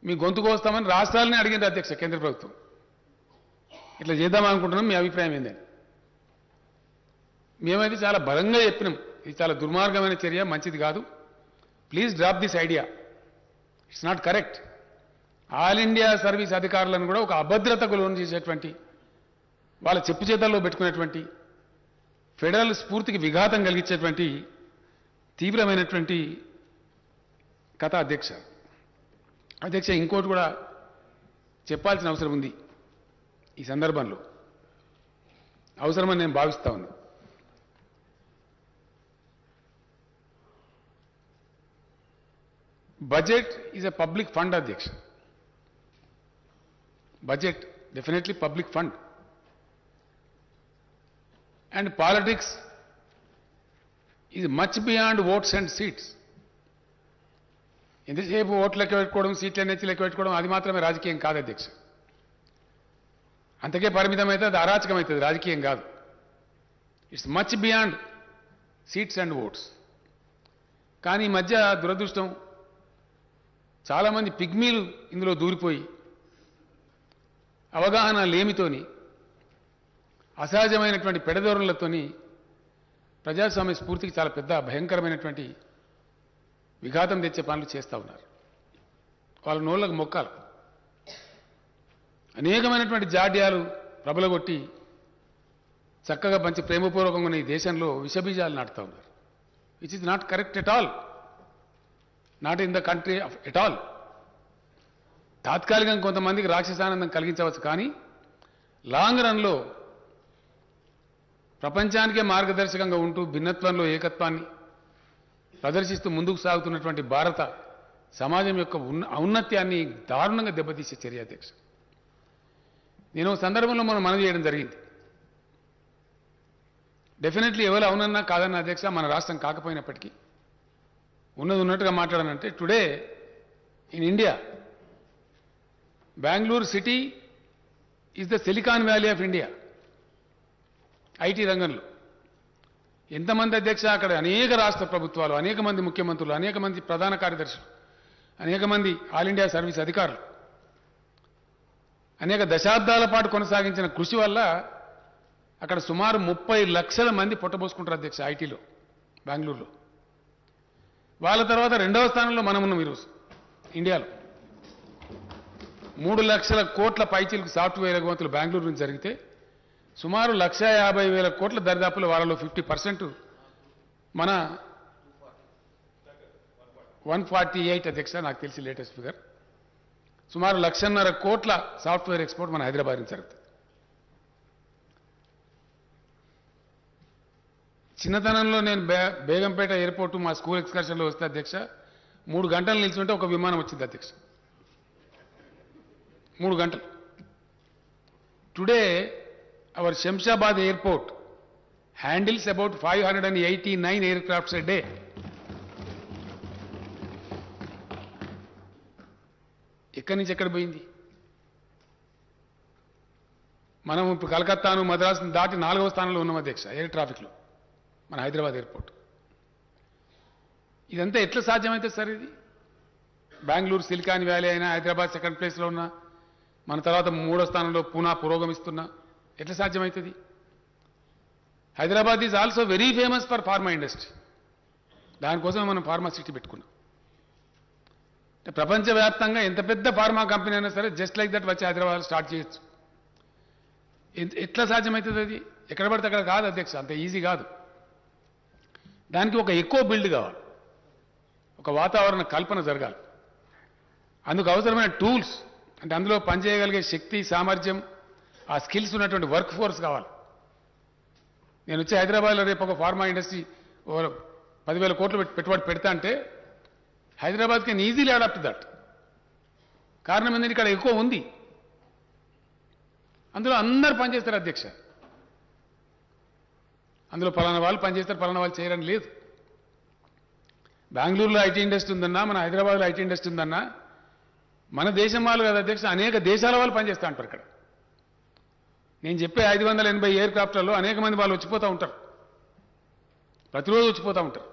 మీ గొంతుకు వస్తామని రాష్ట్రాలని అడిగింది అధ్యక్ష కేంద్ర ప్రభుత్వం. ఇట్లా చేద్దామనుకుంటున్నాం, మీ అభిప్రాయం ఏందని. మేమైతే చాలా బలంగా చెప్పినాం, ఇది చాలా దుర్మార్గమైన చర్య, మంచిది కాదు, please drop this idea, it's not correct. All India service అధికారులను కూడా ఒక అభద్రతకు లోను చేసేటువంటి, వాళ్ళ చెప్పు చేతల్లో పెట్టుకునేటువంటి, ఫెడరల్ స్ఫూర్తికి విఘాతం కలిగించేటువంటి తీవ్రమైనటువంటి కథ అధ్యక్ష. అధ్యక్ష, ఇంకోటి కూడా చెప్పాల్సిన అవసరం ఉంది ఈ సందర్భంలో, అవసరమని నేను భావిస్తా ఉన్నా. Budget is a public fund అధ్యక్ష. Budget definitely public fund. And politics is much beyond votes and seats. ఇంతసేపు ఓట్లు లెక్క పెట్టుకోవడం, సీట్ల నెచ్చి లెక్క పెట్టుకోవడం, అది మాత్రమే రాజకీయం కాదు అధ్యక్ష. అంతకే పరిమితమైతే అది అరాచకం అవుతుంది, రాజకీయం కాదు. It's much beyond seats and votes. కానీ ఈ మధ్య దురదృష్టం, చాలామంది పిగ్మీలు ఇందులో దూరిపోయి అవగాహన లేమితోని, అసహజమైనటువంటి పెడదోరణలతోని ప్రజాస్వామ్య స్ఫూర్తికి చాలా పెద్ద భయంకరమైనటువంటి విఘాతం తెచ్చే పనులు చేస్తూ ఉన్నారు. వాళ్ళ నోళ్ళకు మొక్కాలు, అనేకమైనటువంటి జాడ్యాలు ప్రబలగొట్టి చక్కగా మంచి ప్రేమపూర్వకంగా ఈ దేశంలో విషబీజాలు నాటుతూ ఉన్నారు. Which is not correct at all, not in the country of at all. తాత్కాలికంగా కొంతమందికి రాక్షసానందం కలిగించవచ్చు, కానీ లాంగ్ రన్లో ప్రపంచానికే మార్గదర్శకంగా ఉంటూ భిన్నత్వంలో ఏకత్వాన్ని ప్రదర్శిస్తూ ముందుకు సాగుతున్నటువంటి భారత సమాజం యొక్క ఔన్నత్యాన్ని దారుణంగా దెబ్బతీసే చర్య అధ్యక్ష. నేను సందర్భంలో మనం మనవి చేయడం జరిగింది. డెఫినెట్లీ ఎవరు అవునన్నా కాదన్నా అధ్యక్ష, మన రాష్ట్రం కాకపోయినప్పటికీ ఉన్నది ఉన్నట్టుగా మాట్లాడానంటే, today in India Bengaluru city is the silicon valley of India. IT రంగంలో ఎంతమంది అధ్యక్ష, అక్కడ అనేక రాష్ట్ర ప్రభుత్వాలు, అనేక మంది ముఖ్యమంత్రులు, అనేక మంది ప్రధాన కార్యదర్శులు, అనేక మంది ఆల్ ఇండియా సర్వీస్ అధికారులు అనేక దశాబ్దాల పాటు కొనసాగించిన కృషి వల్ల అక్కడ సుమారు 30 లక్షల మంది పొట్టబోసుకుంటారు అధ్యక్ష ఐటీలో, బెంగళూరులో. వాళ్ళ తర్వాత రెండవ స్థానంలో మనం ఉన్నాం ఈరోజు ఇండియాలో. 3 లక్షల కోట్ల పైచీలకు సాఫ్ట్వేర్ ఎగుమతులు బెంగళూరు నుంచి జరిగితే సుమారు 1,50,000 కోట్ల దరిదాపుల వాళ్ళలో 50% మన 148 అధ్యక్ష, నాకు తెలిసి లేటెస్ట్ ఫిగర్. సుమారు 1,50,000 కోట్ల సాఫ్ట్వేర్ ఎక్స్పోర్ట్ మన హైదరాబాద్ నుంచి జరుగుతుంది. చిన్నతనంలో నేను బేగంపేట ఎయిర్పోర్టు మా స్కూల్ ఎక్స్కర్షన్లో వస్తే అధ్యక్ష 3 గంటలు నిల్చుంటే ఒక విమానం వచ్చింది అధ్యక్ష. 3 గంటలు. Today our Shamshabad airport handles about 589 aircrafts a day. ఎక్కడి నుంచి ఎక్కడ పోయింది? మనం ఇప్పుడు కలకత్తాను మద్రాసును దాటి 4వ స్థానంలో ఉన్నాం అధ్యక్ష ఎయిర్ ట్రాఫిక్లో మన హైదరాబాద్ ఎయిర్పోర్ట్. ఇదంతా ఎట్లా సాధ్యమవుతుంది సార్? ఇది బెంగళూరు సిలికాన్ వ్యాలీ అయినా హైదరాబాద్ సెకండ్ ప్లేస్లో ఉన్నా మన తర్వాత 3వ స్థానంలో పూనా పురోగమిస్తున్నా ఎట్లా సాధ్యమవుతుంది? Hyderabad is also very famous for pharma industry. దానికోసమే మనం ఫార్మా సిటీ పెట్టుకున్నాం. ప్రపంచవ్యాప్తంగా ఎంత పెద్ద ఫార్మా కంపెనీ అయినా సరే జస్ట్ లైక్ దట్ వచ్చి హైదరాబాద్ స్టార్ట్ చేయొచ్చు. ఎట్లా సాధ్యమవుతుంది? అది ఎక్కడ పడితే అక్కడ కాదు అధ్యక్ష, అంత ఈజీ కాదు. దానికి ఒక ఎక్కువ బిల్డ్ కావాలి, ఒక వాతావరణ కల్పన జరగాలి. అందుకు అవసరమైన టూల్స్ అంటే అందులో పనిచేయగలిగే శక్తి సామర్థ్యం ఆ స్కిల్స్ ఉన్నటువంటి వర్క్ ఫోర్స్ కావాలి. నేను వచ్చి హైదరాబాద్లో రేపు ఒక ఫార్మా ఇండస్ట్రీ 10,000 కోట్లు పెట్టుబడి పెడతా అంటే Hyderabad can easily adapt that. కారణం ఏంటంటే ఇక్కడ ఎక్కువ ఉంది, అందులో అందరు పనిచేస్తారు అధ్యక్ష. అందులో పలానా వాళ్ళు పనిచేస్తారు, పలానా వాళ్ళు చేయరని లేదు. బెంగళూరులో ఐటీ ఇండస్ట్రీ ఉందన్నా, మన హైదరాబాద్లో ఐటీ ఇండస్ట్రీ ఉందన్నా, మన దేశం వాళ్ళు కదా అధ్యక్ష, అనేక దేశాల వాళ్ళు పనిచేస్తూ ఉంటారు ఇక్కడ. నేను చెప్పే 580 ఎయిర్క్రాఫ్ట్లలో అనేక మంది వాళ్ళు వచ్చిపోతూ ఉంటారు, ప్రతిరోజు వచ్చిపోతూ ఉంటారు.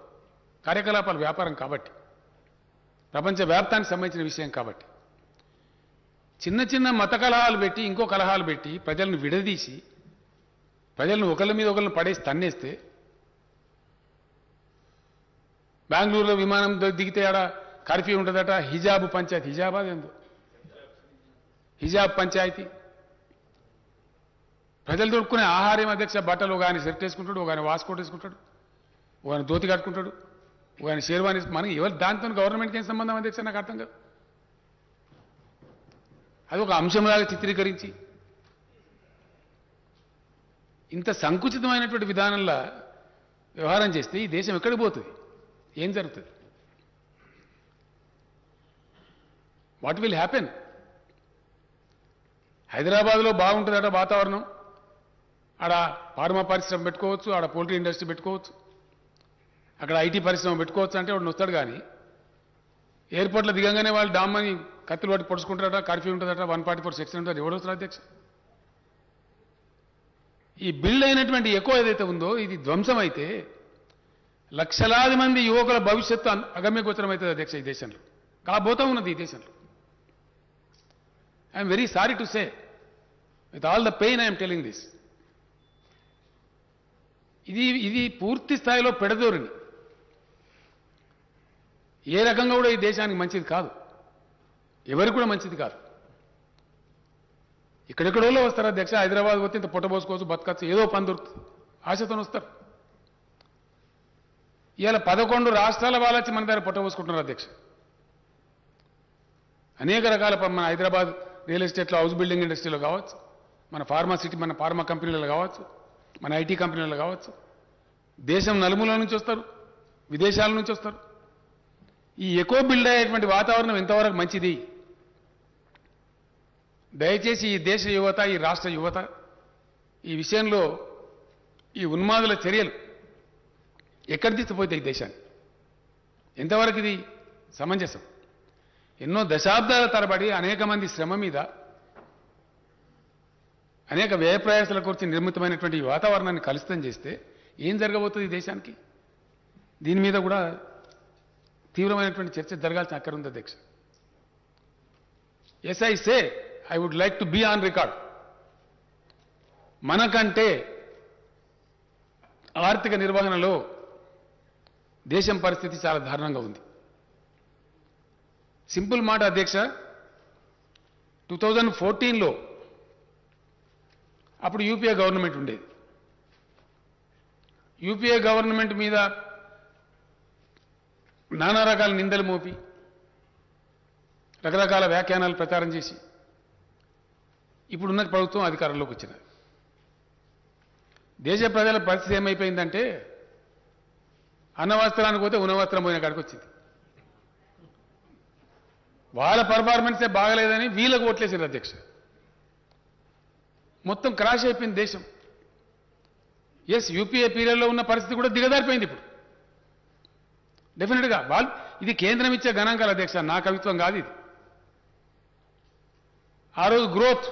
కార్యకలాపాలు వ్యాపారం కాబట్టి, ప్రపంచ వ్యాప్తానికి సంబంధించిన విషయం కాబట్టి చిన్న చిన్న మత కలహాలు పెట్టి ఇంకో కలహాలు పెట్టి ప్రజలను విడదీసి ప్రజలను ఒకళ్ళ మీద ఒకళ్ళని పడేసి తన్నేస్తే, బెంగళూరులో విమానం దిగితే ఆడ కర్ఫ్యూ ఉంటుందట, హిజాబ్ పంచాయతీ, హిజాబ్ అదేందో హిజాబ్ పంచాయతీ. ప్రజలు దొరుకునే ఆహారం అధ్యక్ష, బట్టలు ఒక ఆయన షర్ట్ వేసుకుంటాడు, ఒక ఆయన వాస్కోట్ వేసుకుంటాడు, ఒక ఆయన ధోతి కట్టుకుంటాడు, ఒక ఆయన షేర్వాణి. మనకి ఎవరు దాంతో గవర్నమెంట్కి ఏం సంబంధం అధ్యక్ష? నాకు అర్థం కాదు. అది ఒక అంశంలాగా చిత్రీకరించి ఇంత సంకుచితమైనటువంటి విధానంలో వ్యవహారం చేస్తే ఈ దేశం ఎక్కడికి పోతుంది? ఏం జరుగుతుంది? What will happen? హైదరాబాద్లో బాగుంటుందట వాతావరణం, ఆడ ఫార్మా పరిశ్రమ పెట్టుకోవచ్చు, ఆడ పోల్ట్రీ ఇండస్ట్రీ పెట్టుకోవచ్చు, అక్కడ ఐటీ పరిశ్రమ పెట్టుకోవచ్చు అంటే వాడు వస్తాడు. కానీ ఎయిర్పోర్ట్లో దిగంగానే వాళ్ళు డామ్మని కత్తులు పట్టి పొడుచుకుంటారట, కర్ఫ్యూ ఉంటుందట, 144 సెక్షన్ ఉంటుంది. ఎవడు వస్తారు అధ్యక్ష? ఈ బిల్డ్ అయినటువంటి ఎక్కువ ఏదైతే ఉందో ఇది ధ్వంసం అయితే లక్షలాది మంది యువకుల భవిష్యత్తు అగమ్యగోచరం అవుతుంది అధ్యక్ష ఈ దేశంలో. కాబోతా ఉన్నది ఈ దేశంలో. I'm very sorry to say, with all the pain I'm telling this. ఇది పూర్తి స్థాయిలో పెడదోరిని. ఏ రకంగా కూడా ఈ దేశానికి మంచిది కాదు, ఎవరికి కూడా మంచిది కాదు. ఇక్కడెక్కడోళ్ళు వస్తారు అధ్యక్ష, హైదరాబాద్ పోతే ఇంత పొట్టబోసుకోవచ్చు, బతకచ్చు, ఏదో పని దొరుకుతుంది, ఆశతో వస్తారు. ఇవాళ 11 రాష్ట్రాల వాళ్ళు వచ్చి మన దగ్గర పొట్టబోసుకుంటున్నారు అధ్యక్ష. అనేక రకాల మన హైదరాబాద్ రియల్ ఎస్టేట్లో, హౌస్ బిల్డింగ్ ఇండస్ట్రీలో కావచ్చు, మన ఫార్మా సిటీ, మన ఫార్మా కంపెనీలలో కావచ్చు, మన ఐటీ కంపెనీలలో కావచ్చు, దేశం నలుమూల నుంచి వస్తారు, విదేశాల నుంచి వస్తారు. ఈ ఎక్కువ బిల్డ్ అయ్యేటువంటి వాతావరణం ఎంతవరకు మంచిది? దయచేసి ఈ దేశ యువత, ఈ రాష్ట్ర యువత ఈ విషయంలో ఈ ఉన్మాదుల చర్యలు ఎక్కడ తీసుకుపోతాయి దేశాన్ని? ఎంతవరకు ఇది సమంజసం? ఎన్నో దశాబ్దాల తరబడి అనేక మంది శ్రమ మీద, అనేక వ్యయ ప్రయాసాల గురించి నిర్మితమైనటువంటి ఈ వాతావరణాన్ని కలుషితం చేస్తే ఏం జరగబోతుంది ఈ దేశానికి? దీని మీద కూడా తీవ్రమైనటువంటి చర్చ జరగాల్సిన అక్కర ఉంది అధ్యక్ష. Yes I say, I would like to be on record. మనకంటే ఆర్థిక నిర్వహణలో దేశం పరిస్థితి చాలా దారుణంగా ఉంది. సింపుల్ మాట అధ్యక్ష, 2014లో అప్పుడు యూపీఏ గవర్నమెంట్ ఉండేది. యూపీఏ గవర్నమెంట్ మీద నానా రకాల నిందలు మోపి రకరకాల వ్యాఖ్యానాలు ప్రచారం చేసి ఇప్పుడున్న ప్రభుత్వం అధికారంలోకి వచ్చినది. దేశ ప్రజల పరిస్థితి ఏమైపోయిందంటే అన్నవస్త్రానికి పోతే ఉన్నవస్త్రం పోయిన కాడికి వచ్చింది. వాళ్ళ పర్ఫార్మెన్సే బాగలేదని వీళ్ళకు ఓట్లేసారు అధ్యక్ష. మొత్తం క్రాష్ అయిపోయింది దేశం. ఎస్, యూపీఏ పీరియడ్లో ఉన్న పరిస్థితి కూడా దిగజారిపోయింది ఇప్పుడు. డెఫినెట్గా వాళ్ళు ఇది కేంద్రం ఇచ్చే గణాంకాలు అధ్యక్ష, నా కవిత్వం కాదు ఇది. ఆ రోజు గ్రోత్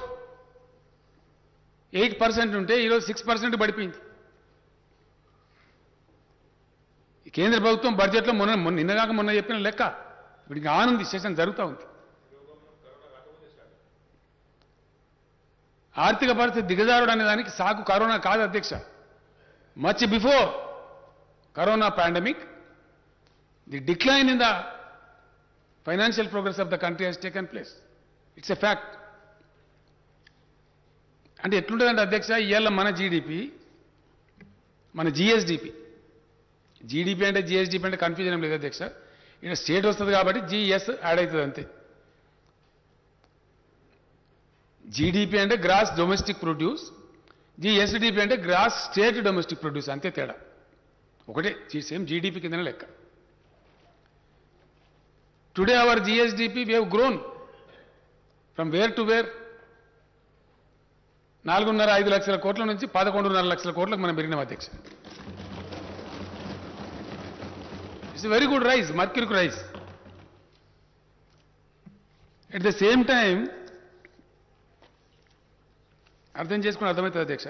8% ఉంటే ఈరోజు 6% పడిపోయింది. ఈ కేంద్ర ప్రభుత్వం బడ్జెట్లో నిన్నగాక మొన్న చెప్పిన లెక్క ఇప్పుడు ఇంకా ఆనంది సెషన్ జరుగుతూ ఉంది. ఆర్థిక పరిస్థితి దిగజారుడు అనే దానికి సాకు కరోనా కాదు అధ్యక్ష. Much before corona pandemic, the decline in the financial progress of the country has taken place. It's a fact. అంటే ఎట్లుంటుందంటే అధ్యక్ష, ఇవాళ మన జీడిపి, మన జిఎస్డిపి, జీడిపి అంటే జిఎస్డిపి అంటే కన్ఫ్యూజన్ ఏం లేదు అధ్యక్ష. ఇక్కడ స్టేట్ వస్తుంది కాబట్టి జిఎస్ యాడ్ అవుతుంది అంతే. జీడిపి అంటే గ్రాస్ డొమెస్టిక్ ప్రొడ్యూస్, జిఎస్డిపి అంటే గ్రాస్ స్టేట్ డొమెస్టిక్ ప్రొడ్యూస్, అంతే తేడా. ఒకటే, సేమ్ జీడిపి కిందనే లెక్క. Today our GSDP we have grown from where to where. 4.5 లక్షల కోట్ల నుంచి 11.5 లక్షల కోట్లకు మనం పెరిగినాం అధ్యక్ష. It's very good rise, mercuric rise. At the same time అర్థం చేసుకుని అర్థమవుతుంది అధ్యక్ష,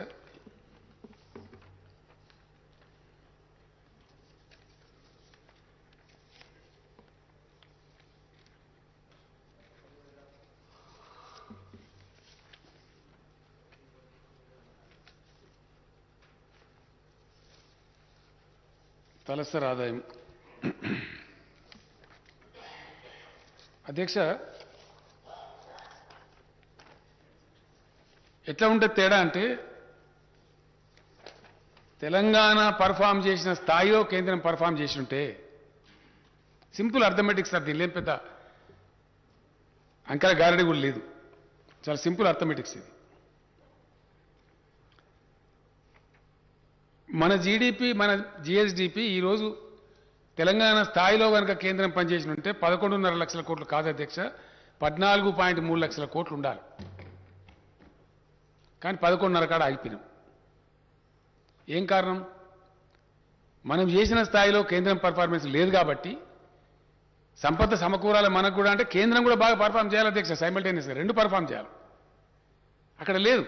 తలసరి ఆదాయం అధ్యక్ష ఎట్లా ఉంటుంది తేడా అంటే, తెలంగాణ పర్ఫామ్ చేసిన స్థాయిలో కేంద్రం పర్ఫామ్ చేసి ఉంటే, సింపుల్ అర్థమెటిక్స్ సార్, దీనిలో పెద్ద అంకర గారడి కూడా లేదు, చాలా సింపుల్ అర్థమెటిక్స్ ఇది. మన జీడిపి, మన జిఎస్డిపి ఈరోజు తెలంగాణ స్థాయిలో కనుక కేంద్రం పనిచేసి ఉంటే 11.5 లక్షల కోట్లు కాదు అధ్యక్ష, 14.3 లక్షల కోట్లు ఉండాలి. కానీ 11.5 కాడ ఆగిపోయినాం. ఏం కారణం? మనం చేసిన స్థాయిలో కేంద్రం పర్ఫార్మెన్స్ లేదు కాబట్టి. సంపద సమకూరాలి మనకు కూడా అంటే కేంద్రం కూడా బాగా పర్ఫామ్ చేయాలి అధ్యక్ష, సైమల్టేనియస్గా రెండు పర్ఫామ్ చేయాలి. అక్కడ లేదు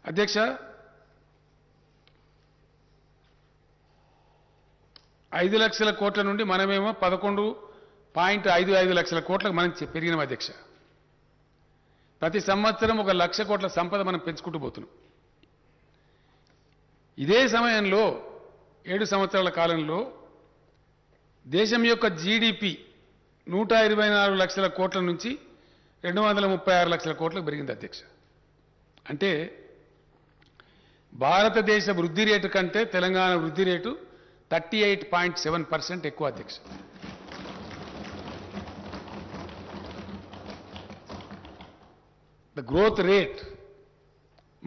అధ్యక్ష. 5 లక్షల కోట్ల నుండి మనమేమో 11.55 లక్షల కోట్లకు మనం పెరిగినాం అధ్యక్ష. ప్రతి సంవత్సరం 1 లక్ష కోట్ల సంపద మనం పెంచుకుంటూ పోతున్నాం. ఇదే సమయంలో 7 సంవత్సరాల కాలంలో దేశం యొక్క జీడిపి 124 లక్షల కోట్ల నుంచి 236 లక్షల కోట్లకు పెరిగింది అధ్యక్ష. అంటే భారతదేశ వృద్ధి రేటు కంటే తెలంగాణ వృద్ధి రేటు 38.7% ఎక్కువ అధ్యక్ష. ద గ్రోత్ రేట్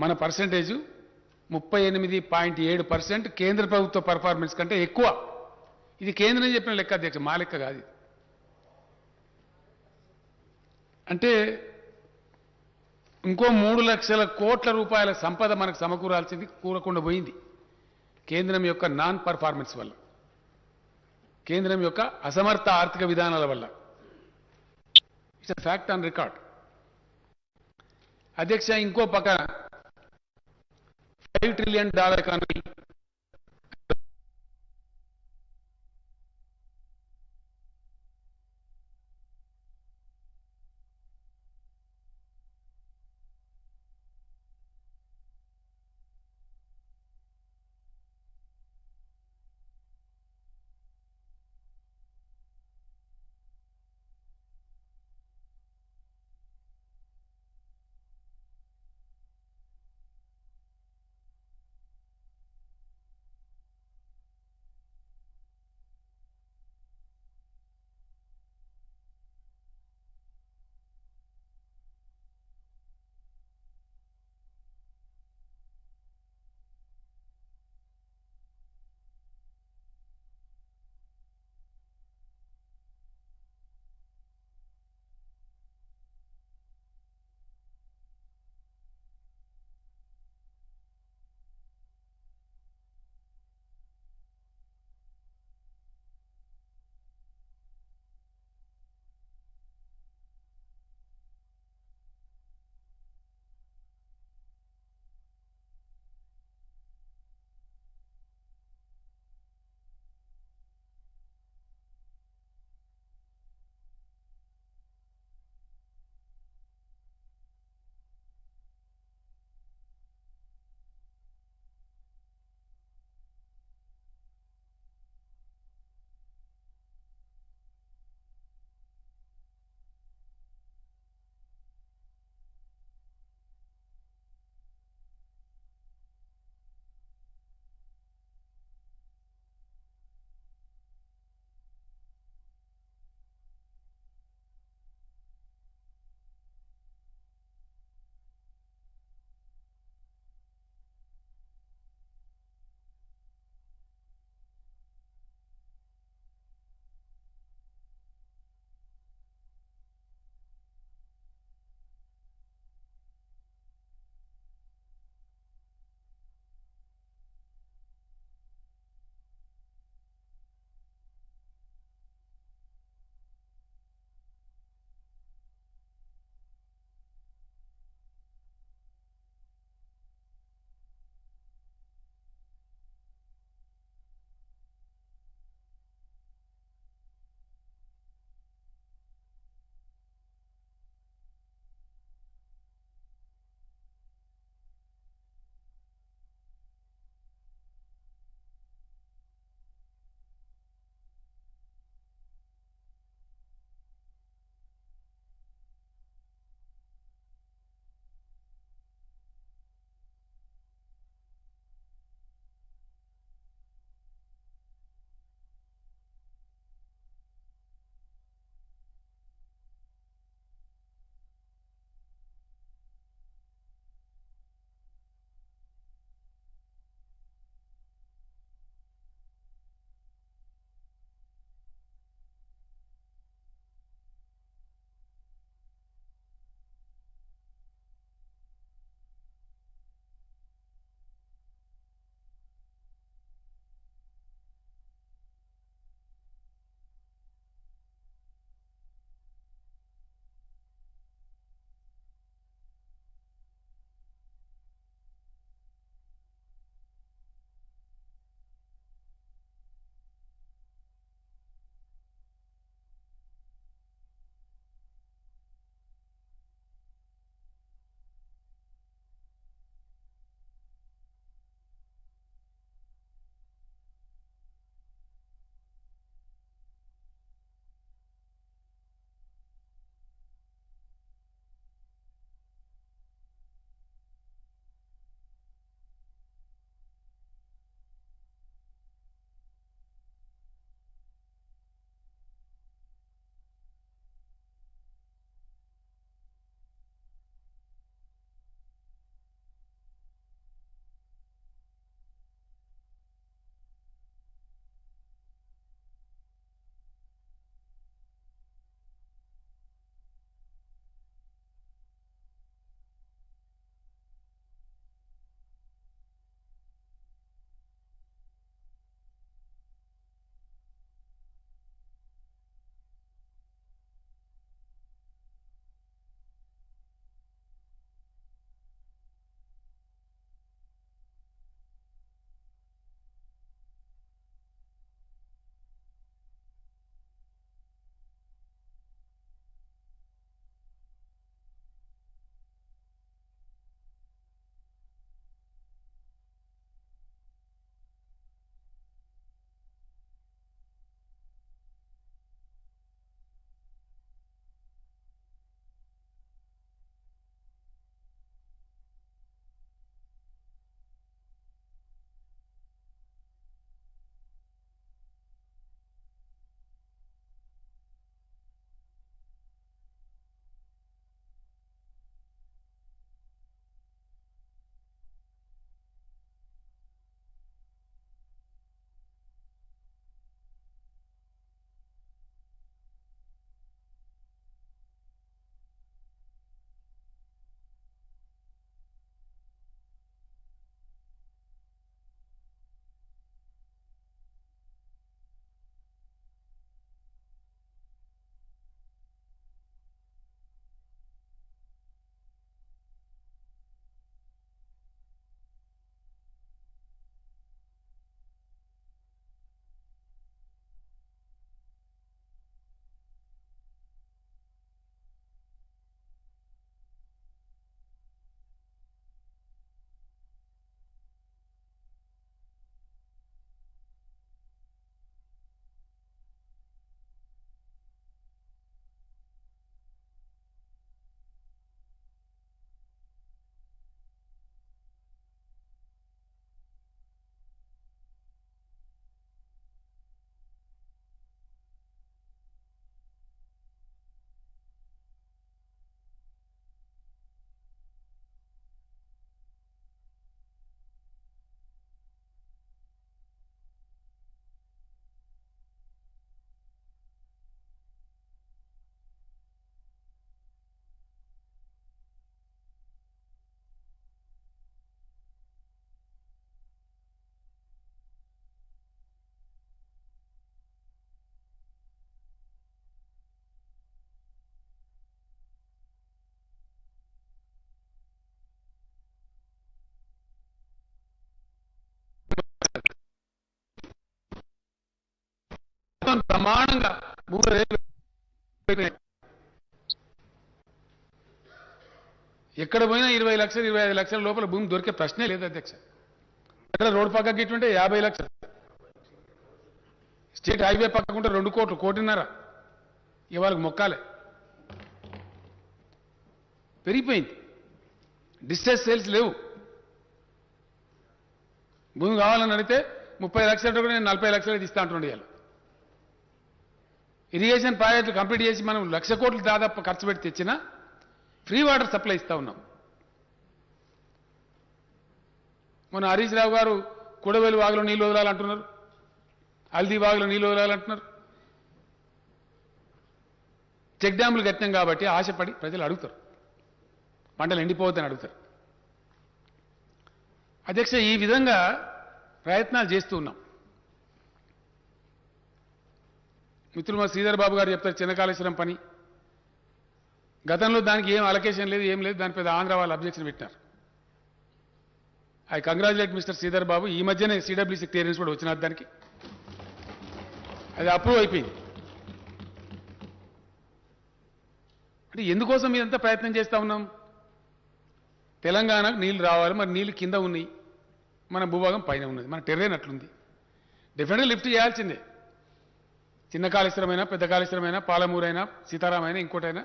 మన పర్సెంటేజ్ 38.7% కేంద్ర ప్రభుత్వ పర్ఫార్మెన్స్ కంటే ఎక్కువ. ఇది కేంద్రం చెప్పిన లెక్క అధ్యక్ష, మా లెక్క కాదు. అంటే ఇంకో 3 లక్షల కోట్ల రూపాయల సంపద మనకు సమకూరాల్సింది కూరకుండా పోయింది కేంద్రం యొక్క నాన్ పర్ఫార్మెన్స్ వల్ల, కేంద్రం యొక్క అసమర్థ ఆర్థిక విధానాల వల్ల. It's a fact on record అధ్యక్ష. ఇంకో పక్కన $5 ట్రిలియన్ ఎకానమీ, మొత్తం ప్రమాణంగా భూముల రేట్లు పెరిగినాయి. ఎక్కడ పోయినా 20 లక్షలు 25 లక్షల లోపల భూమి దొరికే ప్రశ్నే లేదు అధ్యక్ష. అక్కడ రోడ్డు పక్కకి ఇటుంటే 50 లక్షలు, స్టేట్ హైవే పక్కకుంటే 2 కోట్లు, 1.5 ఇవాళకి మొక్కాలే. పెరిగిపోయింది. డిస్ట్రెస్ సేల్స్ లేవు. భూమి కావాలని అడిగితే 30 లక్షలు కూడా నేను 40 లక్షలు ఇస్తా అంటుండే. ఇవాళ ఇరిగేషన్ ప్రాజెక్టులు కంప్లీట్ చేసి మనం 1,00,000 కోట్లు దాదాపు ఖర్చు పెట్టి తెచ్చినా ఫ్రీ వాటర్ సప్లై ఇస్తా ఉన్నాం. మొన్న హరీష్ రావు గారు కుడవేలు వాగులో నీళ్ళు వదలాలంటున్నారు, హల్దీ వాగులో నీళ్ళు వదలాలంటున్నారు. చెక్ డ్యాములు కట్టినాం కాబట్టి ఆశపడి ప్రజలు అడుగుతారు, పంటలు ఎండిపోవద్దని అడుగుతారు. అధ్యక్ష, ఈ విధంగా ప్రయత్నాలు చేస్తూ ఉన్నాం. మిత్రులు మా శ్రీధర్ బాబు గారు చెప్తారు చిన్న కాళేశ్వరం పని. గతంలో దానికి ఏం అలొకేషన్ లేదు, ఏం లేదు. దాని పెద్ద ఆంధ్ర వాళ్ళు అబ్జెక్షన్ పెట్టినారు. I congratulate mister Sridhar Babu. ఈ మధ్యనే సిడబ్ల్యూసీ క్లియరెన్స్ కూడా వచ్చినది, దానికి అది అప్రూవ్ అయిపోయింది. అంటే ఎందుకోసం మీరంతా ప్రయత్నం చేస్తూ ఉన్నాం? తెలంగాణకు నీళ్లు రావాలి. మరి నీళ్లు కింద ఉన్నాయి, మన భూభాగం పైన ఉన్నది, మన టెర్రేన్ అట్లుంది. డెఫినెట్గా లిఫ్ట్ చేయాల్సిందే. చిన్న కాళేశ్వరమైనా, పెద్ద కాళేశ్వరమైనా, పాలమూరైనా, సీతారామైనా, ఇంకోటైనా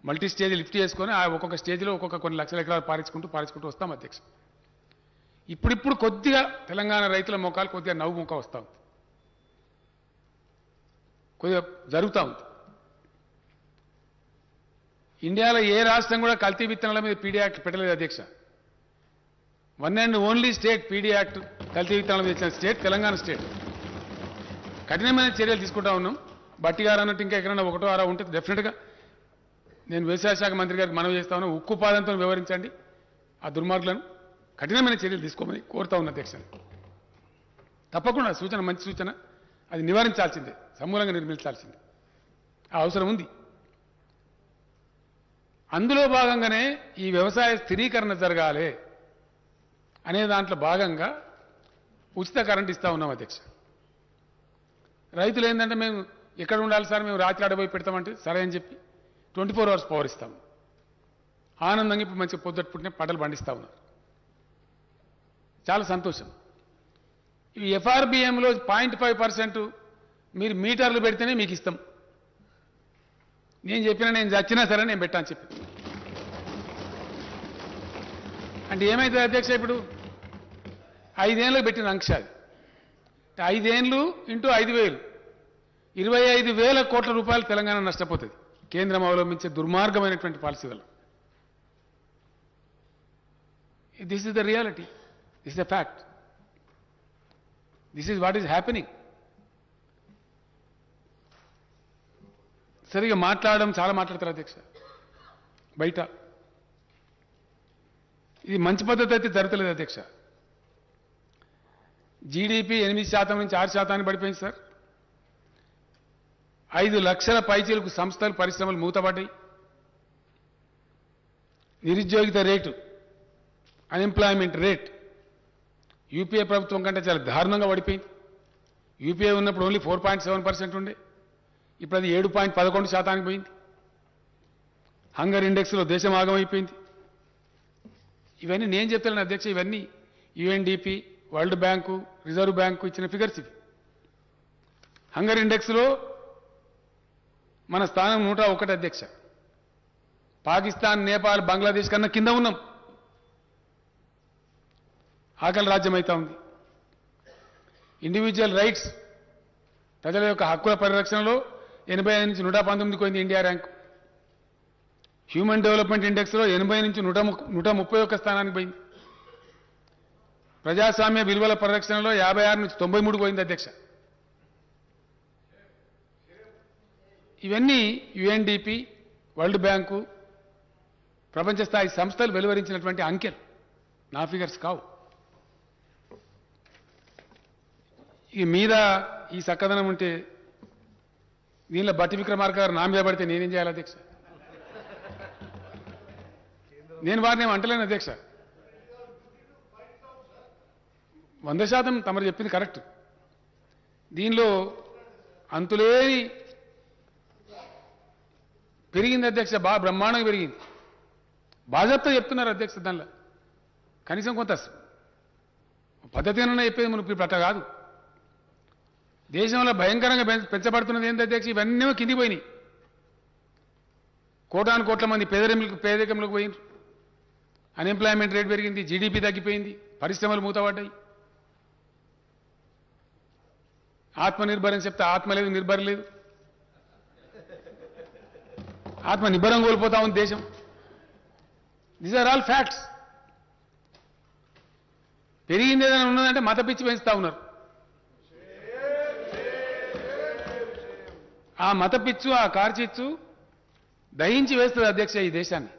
మల్టీ స్టేజ్ లిఫ్ట్ చేసుకొని ఆ ఒక్కొక్క స్టేజ్లో ఒక్కొక్క కొన్ని లక్షల ఎకరాలు పారించుకుంటూ వస్తాం అధ్యక్ష. ఇప్పుడిప్పుడు కొద్దిగా తెలంగాణ రైతుల మొక్కలు కొద్దిగా నవ్వు మొక్క వస్తూ ఉంది, కొద్దిగా జరుగుతూ ఉంది. ఇండియాలో ఏ రాష్ట్రం కూడా కల్తీ విత్తనాల మీద పీడీ యాక్ట్ పెట్టలేదు అధ్యక్ష. One and only state PD act కల్తీ విత్తనాల మీద ఇచ్చిన స్టేట్ తెలంగాణ స్టేట్. కఠినమైన చర్యలు తీసుకుంటా ఉన్నాం. బట్టి గారు అన్నట్టు ఇంకా ఎక్కడైనా ఒకటో అరా ఉంటే డెఫినెట్గా నేను వ్యవసాయ శాఖ మంత్రి గారికి మనవి చేస్తా ఉన్నా, ఉక్కు పాదంతో వివరించండి ఆ దుర్మార్గులను, కఠినమైన చర్యలు తీసుకోమని కోరుతా ఉన్న అధ్యక్ష. తప్పకుండా సూచన, మంచి సూచన. అది నివారించాల్సిందే, సమూలంగా నిర్మించాల్సిందే, ఆ అవసరం ఉంది. అందులో భాగంగానే ఈ వ్యవసాయ స్థిరీకరణ జరగాలి అనే దాంట్లో భాగంగా ఉచిత కరెంట్ ఇస్తా ఉన్నాం అధ్యక్ష. రైతులు ఏంటంటే మేము ఎక్కడ ఉండాలి సార్, మేము రాత్రి ఆడబోయి పెడతామంటే సరే అని చెప్పి 24 అవర్స్ పవర్ ఇస్తాము. ఆనందంగా ఇప్పుడు మంచిగా పొద్దుట పుట్టిన పంటలు పండిస్తూ ఉన్నారు. చాలా సంతోషం. ఈ ఎఫ్ఆర్బిఎంలో 0.5% మీరు మీటర్లు పెడితేనే మీకు ఇస్తాం. నేను చెప్పినా నేను చచ్చినా సరే నేను పెట్టా అని చెప్పి. అంటే ఏమైతుంది అధ్యక్ష, ఇప్పుడు 5 ఏళ్ళకి పెట్టిన అంక్ష అది. 5 ఏళ్ళు ఇంటూ 5,000, 25,000 కోట్ల రూపాయలు తెలంగాణ నష్టపోతుంది కేంద్రం అవలంబించే దుర్మార్గమైనటువంటి పాలసీ వల్ల. This is the reality, this is the fact, this is what is happening. సరిగా మాట్లాడడం చాలా మాట్లాడతారు అధ్యక్ష బయట. ఇది మంచి పద్ధతి అయితే జరగలేదు అధ్యక్ష. జీడీపీ 8% నుంచి 6% పడిపోయింది సార్. 5 లక్షల పైచీలకు సంస్థలు, పరిశ్రమలు మూతపడ్డాయి. నిరుద్యోగిత రేటు, అన్ఎంప్లాయ్మెంట్ రేట్ యూపీఏ ప్రభుత్వం కంటే చాలా దారుణంగా పడిపోయింది. యూపీఏ ఉన్నప్పుడు ఓన్లీ 4.7% ఉండే, ఇప్పుడు అది 7.11% పోయింది. హంగర్ ఇండెక్స్లో దేశం ఆగమైపోయింది. ఇవన్నీ నేను చెప్తాను అధ్యక్ష, ఇవన్నీ UNDP, world bank, reserve bank ఇచ్చిన ఫిగర్స్ ఇవి. హంగర్ ఇండెక్స్లో మన స్థానం 101 అధ్యక్ష. పాకిస్తాన్, నేపాల్, బంగ్లాదేశ్ కన్నా కింద ఉన్నాం. ఆకలి రాజ్యం అవుతా ఉంది. ఇండివిజువల్ రైట్స్, ప్రజల యొక్క హక్కుల పరిరక్షణలో 85 నుంచి 119 పోయింది ఇండియా ర్యాంకు. హ్యూమన్ డెవలప్మెంట్ ఇండెక్స్లో 80 నుంచి 131 స్థానానికి పోయింది. ప్రజాస్వామ్య విలువల పరిరక్షణలో 56 నుంచి 93 పోయింది అధ్యక్ష. ఇవన్నీ యుఎన్డిపి, వరల్డ్ బ్యాంకు, ప్రపంచ స్థాయి సంస్థలు వెలువరించినటువంటి అంకెలు, నా ఫిగర్స్ కావు. ఈ మీద ఈ చక్కదనం ఉంటే దీనిలో బట్టి విక్రమార్క గారు నా మీద పడితే నేనేం చేయాలి అధ్యక్ష? నేను వారిని ఏం అంటలేను అధ్యక్ష. 100% తమరు చెప్పింది కరెక్ట్. దీనిలో అంతులేని పెరిగింది అధ్యక్ష, బాగా బ్రహ్మాండంగా పెరిగింది. బాధ్యత చెప్తున్నారు అధ్యక్ష, దానిలో కనీసం కొంత పద్ధతిగానే చెప్పేది మనకు ఇప్పుడు అట్లా కాదు. దేశంలో భయంకరంగా పెంచబడుతున్నది ఏంటి అధ్యక్ష? ఇవన్నీ కిందికి పోయినాయి. కోటాను కోట్ల మంది పేదరికంలోకి పోయినారు. అన్ఎంప్లాయ్మెంట్ రేట్ పెరిగింది, జీడీపీ తగ్గిపోయింది, పరిశ్రమలు మూతపడ్డాయి. ఆత్మనిర్భర్ అని చెప్తే ఆత్మ లేదు, నిర్భర్ లేదు. ఆత్మ నిబ్బరం కోల్పోతా ఉంది దేశం. These are all facts. పెరిగింది ఏదైనా ఉన్నదంటే మత పిచ్చి పెంచుతా ఉన్నారు. ఆ మత పిచ్చు, ఆ కార్చిచ్చు దహించి వేస్తుంది అధ్యక్ష ఈ దేశాన్ని.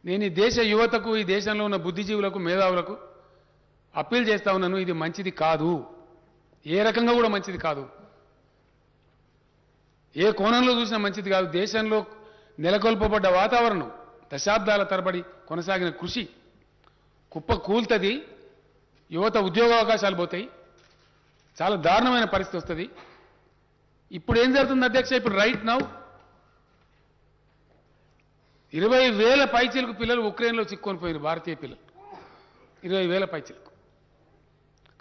నేను ఈ దేశ యువతకు, ఈ దేశంలో ఉన్న బుద్ధిజీవులకు, మేధావులకు అప్పీల్ చేస్తా ఉన్నాను, ఇది మంచిది కాదు, ఏ రకంగా కూడా మంచిది కాదు, ఏ కోణంలో చూసినా మంచిది కాదు. దేశంలో నెలకొల్పబడ్డ వాతావరణం, దశాబ్దాల తరబడి కొనసాగిన కృషి కుప్ప కూల్తది, యువత ఉద్యోగ అవకాశాలు పోతాయి, చాలా దారుణమైన పరిస్థితి వస్తుంది. ఇప్పుడు ఏం జరుగుతుంది అధ్యక్ష? ఇప్పుడు రైట్ నౌ 20,000 పైచీలకు పిల్లలు ఉక్రెయిన్లో చిక్కుకొని పోయిన భారతీయ పిల్లలు 20,000 పైచీలకు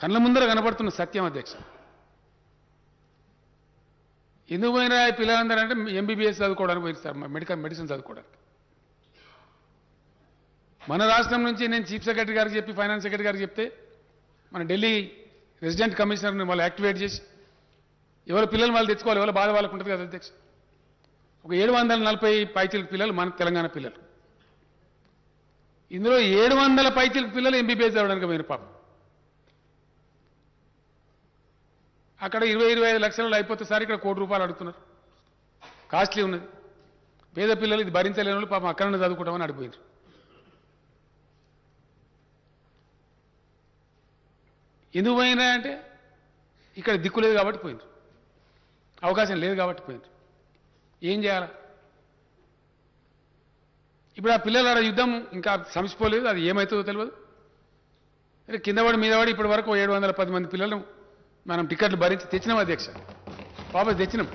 కళ్ళ ముందర కనబడుతున్న సత్యం అధ్యక్ష. ఎందుకు పోయినా పిల్లలందరూ అంటే ఎంబీబీఎస్ చదువుకోవడానికి పోయి సార్, మెడిసిన్ చదువుకోవడానికి. మన రాష్ట్రం నుంచి నేను చీఫ్ సెక్రటరీ గారికి చెప్పి, ఫైనాన్స్ సెక్రటరీ గారికి చెప్తే మన ఢిల్లీ రెసిడెంట్ కమిషనర్ని వాళ్ళు యాక్టివేట్ చేసి ఎవరి పిల్లలు వాళ్ళు తెచ్చుకోవాలి, ఎవరి బాధ వాళ్ళకు ఉంటుంది కదా అధ్యక్ష. ఒక 740 పైచీలకు పిల్లలు మన తెలంగాణ పిల్లలు. ఇందులో 700 పైచీలకు పిల్లలు ఎంబీబీఎస్ చదవడానికి పోయిన పాపం. అక్కడ 20-25 లక్షలు అయిపోతే సార్ ఇక్కడ ₹1 కోటి అడుగుతున్నారు. కాస్ట్లీ ఉన్నది. పేద పిల్లలు ఇది భరించలేని వాళ్ళు పాపం అక్కడనే చదువుకుంటామని అడిగిపోయారు. ఎందుకు పోయినా అంటే ఇక్కడ దిక్కు లేదు కాబట్టి పోయింది, అవకాశం లేదు కాబట్టి పోయింది. ఏం చేయాలి ఇప్పుడు? ఆ పిల్లల యుద్ధం ఇంకా సంసిపోలేదు, అది ఏమవుతుందో తెలియదు. కింద పడి మీద పడి ఇప్పటి వరకు 710 మంది పిల్లలను మనం టికెట్లు భరించి తెచ్చినాం అధ్యక్ష, వాపస్ తెచ్చినాం.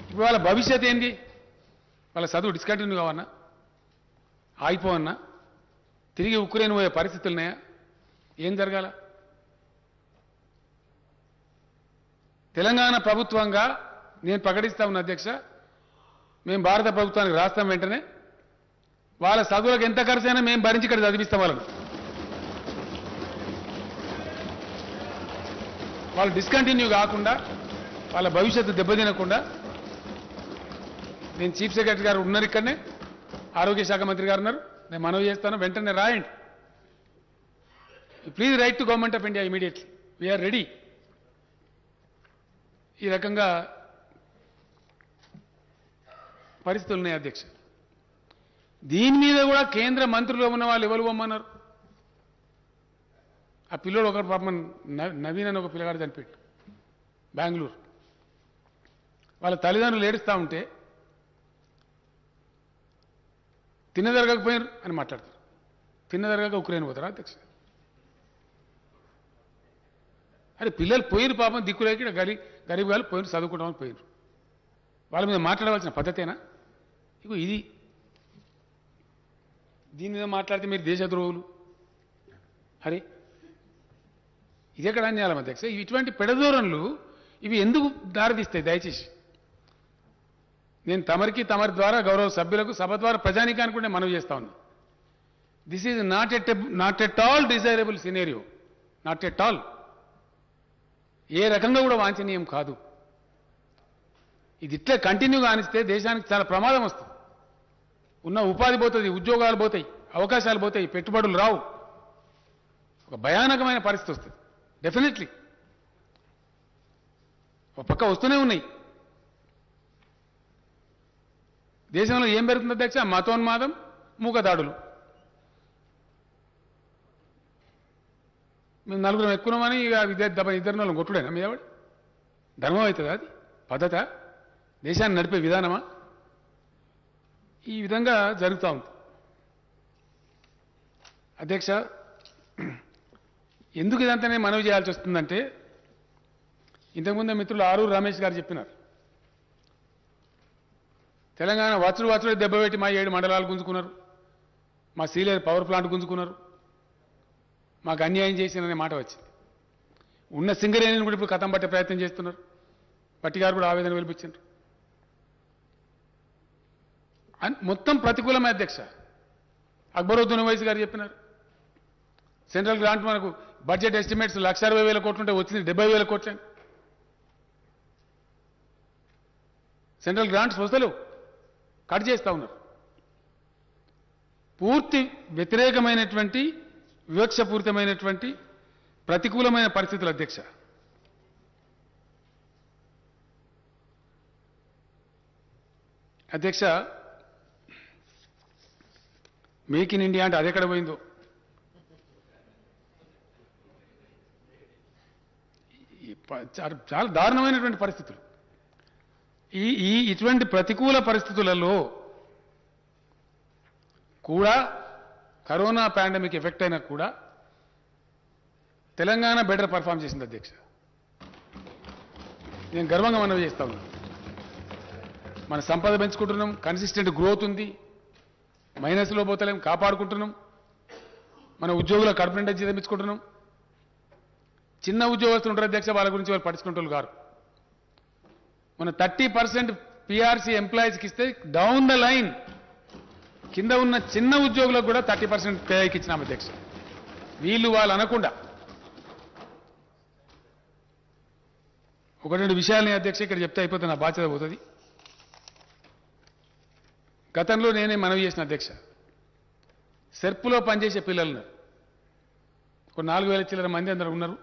ఇప్పుడు వాళ్ళ భవిష్యత్ ఏంటి? వాళ్ళ చదువు డిస్కంటిన్యూ కావన్నా, ఆగిపోవన్నా, తిరిగి ఉక్రెయిన్ పోయే పరిస్థితులు ఉన్నాయా? ఏం జరగాల? తెలంగాణ ప్రభుత్వంగా నేను ప్రకటిస్తా ఉన్న అధ్యక్ష, మేము భారత ప్రభుత్వానికి రాస్తాం, వెంటనే వాళ్ళ చదువులకు ఎంత ఖర్చు అయినా మేము భరించి ఇక్కడ చదివిస్తాం వాళ్ళను. వాళ్ళు డిస్కంటిన్యూ కాకుండా, వాళ్ళ భవిష్యత్తు దెబ్బతినకుండా నేను చీఫ్ సెక్రటరీ గారు ఉన్నారు ఇక్కడనే, ఆరోగ్య శాఖ మంత్రి గారు ఉన్నారు, నేను మనవి చేస్తాను, వెంటనే రాయండి. Please write to government of India immediately, we're ready. ఈ రకంగా పరిస్థితులు ఉన్నాయి అధ్యక్ష. దీని మీద కూడా కేంద్ర మంత్రులు ఉన్న వాళ్ళు ఎవరు పొమ్మన్నారు? ఆ పిల్లోడు ఒకరు పాపం నవీన్ అని ఒక పిల్లగాడు చనిపోయాడు బెంగళూరు. వాళ్ళ తల్లిదండ్రులు ఏడుస్తూ ఉంటే తిన్నదరగకపోయారు అని మాట్లాడతారు. తిన్నదరగక ఉక్రెయిన్ పోతారా అధ్యక్ష? అరే పిల్లలు పోయిరు పాపం, దిక్కులేకి గరీబ్ వాళ్ళు పోయిరు, చదువుకుంటామని పోయిరు. వాళ్ళ మీద మాట్లాడవలసిన పద్ధతేనా? ఇగో ఇది, దీని మీద మాట్లాడితే మీరు దేశద్రోహులు. అరే ఇది ఎక్కడ అన్యాయం అధ్యక్ష? ఇటువంటి పెడదూరన్లు ఇవి ఎందుకు దారితీస్తాయి? దయచేసి నేను తమరికి, తమరి ద్వారా గౌరవ సభ్యులకు, సభ ద్వారా ప్రజానికానికి మనవి చేస్తా ఉన్నా. This is not at all desirable scenario, not at all. ఏ రకంగా కూడా వాంఛనీయం కాదు. ఇది ఇట్లా కంటిన్యూగా ఆనిస్తే దేశానికి చాలా ప్రమాదం వస్తుంది. ఉన్న ఉపాధి పోతుంది, ఉద్యోగాలు పోతాయి, అవకాశాలు పోతాయి, పెట్టుబడులు రావు, ఒక భయానకమైన పరిస్థితి వస్తుంది. డెఫినెట్లీ ఒక పక్క వస్తూనే ఉన్నాయి. దేశంలో ఏం పెరుగుతుంది అధ్యక్ష? మతోన్మాదం, మూకదాడులు. మేము నలుగురం ఎక్కున్నామని ఇద్దరు నలుగురు కొట్టుడేనా మీద? ధర్మం అవుతుంది అది? పద్ధత? దేశాన్ని నడిపే విధానమా? ఈ విధంగా జరుగుతూ ఉంది అధ్యక్ష. ఎందుకు ఇదంతా మనవి చేయాల్సి వస్తుందంటే, ఇంతకుముందే మిత్రులు ఆరూరు రమేష్ గారు చెప్పినారు, తెలంగాణ వచ్చుడు దెబ్బ పెట్టి మా 7 మండలాలు గుంజుకున్నారు, మా సీలేరు పవర్ ప్లాంట్ గుంజుకున్నారు, మాకు అన్యాయం చేసిననే మాట వచ్చింది. ఉన్న సింగరేణిని కూడా ఇప్పుడు కథం పట్టే ప్రయత్నం చేస్తున్నారు. పట్టి గారు కూడా ఆవేదన వెలిపించారు. మొత్తం ప్రతికూలమే అధ్యక్ష. అక్బరుద్దీన్ ఓవైసీ గారు చెప్పినారు, సెంట్రల్ గ్రాంట్ మనకు బడ్జెట్ ఎస్టిమేట్స్ 1,60,000 కోట్లు ఉంటే వచ్చింది 70,000 కోట్లు. సెంట్రల్ గ్రాంట్స్ వస్తలేవు, కట్ చేస్తూ ఉన్నారు. పూర్తి వ్యతిరేకమైనటువంటి వివక్షపూరితమైనటువంటి ప్రతికూలమైన పరిస్థితులు అధ్యక్ష. అధ్యక్ష, మేక్ ఇన్ ఇండియా అంటే అదెక్కడ పోయిందో, చాలా దారుణమైనటువంటి పరిస్థితులు. ఇటువంటి ప్రతికూల పరిస్థితులలో కూడా కరోనా పాండమిక్ ఎఫెక్ట్ అయినా కూడా తెలంగాణ బెటర్ పర్ఫామ్ చేసింది అధ్యక్ష. నేను గర్వంగా మనవి చేస్తా ఉన్నాను. మన సంపద పెంచుకుంటున్నాం, కన్సిస్టెంట్ గ్రోత్ ఉంది, మైనస్లో పోతలేం, కాపాడుకుంటున్నాం. మన ఉద్యోగుల కడుపు నిండా జీతం ఇచ్చుకుంటున్నాం. చిన్న ఉద్యోగస్తులు ఉంటారు అధ్యక్ష, వాళ్ళ గురించి వాళ్ళు పట్టించుకుంటారు గారు. మన 30% పిఆర్సీ ఎంప్లాయీస్కి ఇస్తే డౌన్ ద లైన్ కింద ఉన్న చిన్న ఉద్యోగులకు కూడా 30% పే హైక్ ఇచ్చినాం అధ్యక్ష. వీళ్ళు వాళ్ళు అనకుండా ఒకటి 2 విషయాలని అధ్యక్ష ఇక్కడ చెప్తే అయిపోతే నా బాధ్యత పోతుంది. గతంలో నేనే మనవి చేసిన అధ్యక్ష, సెర్పులో పనిచేసే పిల్లలను ఒక 4,000 చిల్లర మంది అందరూ ఉన్నారు.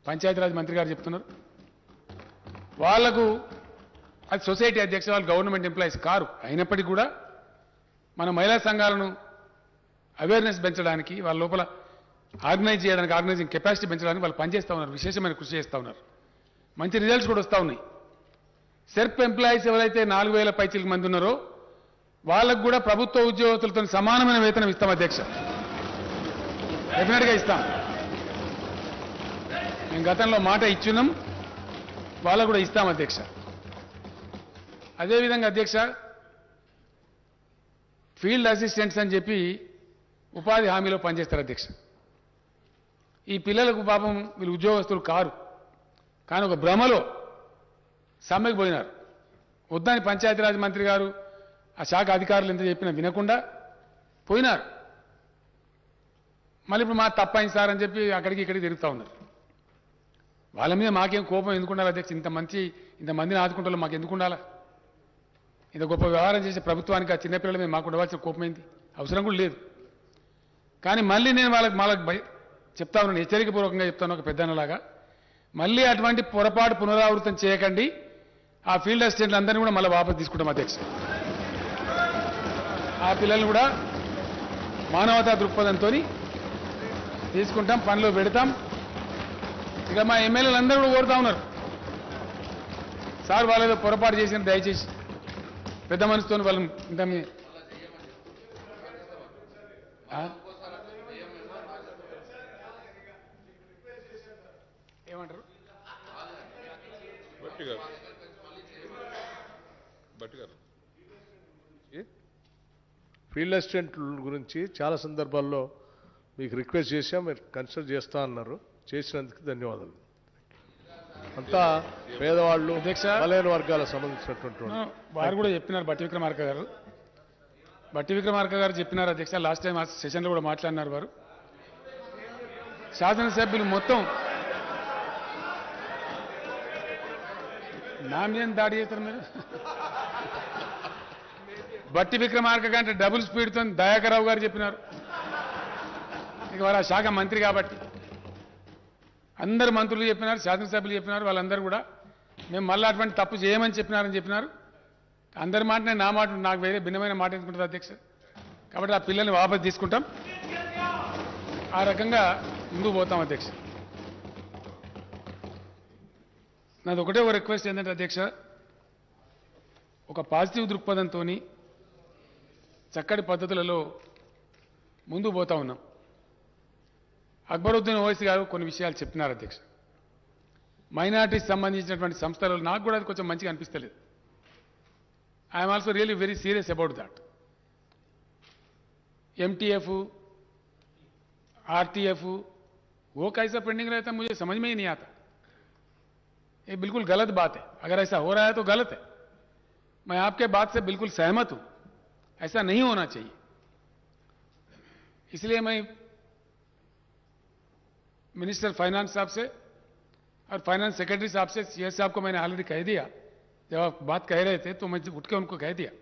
పంచాయతీరాజ్ మంత్రి గారు చెప్తున్నారు, వాళ్లకు అది సొసైటీ అధ్యక్ష, వాళ్ళు గవర్నమెంట్ ఎంప్లాయీస్ కారు. అయినప్పటికీ కూడా మన మహిళా సంఘాలను అవేర్నెస్ పెంచడానికి, వాళ్ళ లోపల ఆర్గనైజ్ చేయడానికి, ఆర్గనైజింగ్ కెపాసిటీ పెంచడానికి వాళ్ళు పనిచేస్తూ ఉన్నారు, విశేషమైన కృషి చేస్తూ ఉన్నారు. మంచి రిజల్ట్స్ కూడా వస్తూ ఉన్నాయి. సెర్ప్ ఎంప్లాయీస్ ఎవరైతే 4,000 పైచిలకు మంది ఉన్నారో వాళ్ళకు కూడా ప్రభుత్వ ఉద్యోగస్తులతో సమానమైన వేతనం ఇస్తాం అధ్యక్ష, డెఫినెట్గా ఇస్తాం. మేము గతంలో మాట ఇచ్చున్నాం, వాళ్ళకు కూడా ఇస్తాం అధ్యక్ష. అదేవిధంగా అధ్యక్ష, ఫీల్డ్ అసిస్టెంట్స్ అని చెప్పి ఉపాధి హామీలో పనిచేస్తారు అధ్యక్ష. ఈ పిల్లలకు పాపం వీళ్ళు ఉద్యోగస్తులు కారు, కానీ ఒక భ్రమలో సమ్మెకు పోయినారు. వద్దని పంచాయతీరాజ్ మంత్రి గారు, ఆ శాఖ అధికారులు ఎంత చెప్పినా వినకుండా పోయినారు. మళ్ళీ ఇప్పుడు మా తప్పైంది సార్ అని చెప్పి అక్కడికి ఇక్కడికి తిరుగుతూ ఉన్నారు. వాళ్ళ మీద మాకేం కోపం ఎందుకు ఉండాలి అధ్యక్ష? ఇంతమందిని ఆదుకుంటాలో మాకు ఎందుకు ఉండాలా? ఇంత గొప్ప వ్యవహారం చేసే ప్రభుత్వానికి ఆ చిన్నపిల్లల మీద మాకు ఉండవలసిన కోపమైంది, అవసరం కూడా లేదు. కానీ మళ్ళీ నేను వాళ్ళకి చెప్తా ఉన్నాను, హెచ్చరికపూర్వకంగా చెప్తాను ఒక పెద్దన్నలాగా, మళ్ళీ అటువంటి పొరపాటు పునరావృతం చేయకండి. ఆ ఫీల్డ్ అసిస్టెంట్లు అందరినీ కూడా మళ్ళీ వాపసు తీసుకుంటాం అధ్యక్ష. ఆ పిల్లల్ని కూడా మానవతా దృక్పథంతో తీసుకుంటాం, పనిలో పెడతాం. ఇక మా ఎమ్మెల్యేలు అందరూ కూడా కోరుతా ఉన్నారు, సార్ వాళ్ళేదో పొరపాటు చేసిన దయచేసి పెద్ద మనసుతో వాళ్ళని ఇంత ఏమంటారు ఫీల్డ్ అసిస్టెంట్ గురించి చాలా సందర్భాల్లో మీకు రిక్వెస్ట్ చేశాం, మీరు కన్సిడర్ చేస్తా అన్నారు. చేసినందుకు ధన్యవాదాలు. అంతా పేదవాళ్ళు, బలైన వర్గాలకు సంబంధించినటువంటి వారు కూడా చెప్పినారు. బట్టి విక్రమార్క గారు చెప్పినారు అధ్యక్ష. లాస్ట్ టైం ఆ సెషన్లో కూడా మాట్లాడినారు వారు. శాసనసభ్యులు మొత్తం నా మీద దాడి చేస్తారు మీరు. బట్టి విక్రమార్క కంటే డబుల్ స్పీడ్తో దయాకరావు గారు చెప్పినారు. ఇక వారు ఆ శాఖ మంత్రి కాబట్టి అందరు మంత్రులు చెప్పినారు, శాసనసభ్యులు చెప్పినారు. వాళ్ళందరూ కూడా మేము మళ్ళీ అటువంటి తప్పు చేయమని చెప్పినారని చెప్పినారు. అందరి మాటనే నా మాట, నాకు వేరే భిన్నమైన మాట ఎందుకుంటుంది అధ్యక్ష. కాబట్టి ఆ పిల్లల్ని వాపసు తీసుకుంటాం, ఆ రకంగా ముందుకు పోతాం అధ్యక్ష. నాది ఒకటే ఒక రిక్వెస్ట్ ఏంటంటే అధ్యక్ష, ఒక పాజిటివ్ దృక్పథంతో చక్కటి పద్ధతులలో ముందుకు పోతా ఉన్నాం. అక్బరుద్దీన్ ఓవైసీ గారు కొన్ని విషయాలు చెప్పినారు అధ్యక్ష. మైనారిటీస్ సంబంధించినటువంటి సంస్థలు నాకు కూడా అది కొంచెం మంచిగా అనిపిస్తలేదు. I'm also really very serious about that. MTF, RTF वो कैसा पेंडिंग रहता है मुझे समझ में ही नहीं आता. ये बिल्कुल गलत बात है. अगर ऐसा हो रहा है तो गलत है. मैं आपके बात से बिल्कुल सहमत हूं. ऐसा नहीं होना चाहिए. इसलिए मैं मिनिस्टर फाइनेंस साहब से और फाइनेंस सेक्रेटरी साहब से, CS साहब को मैंने ऑलरेडी कह दिया. जब आप बात कह रहे थे तो मैं उठ के उनको कह दिया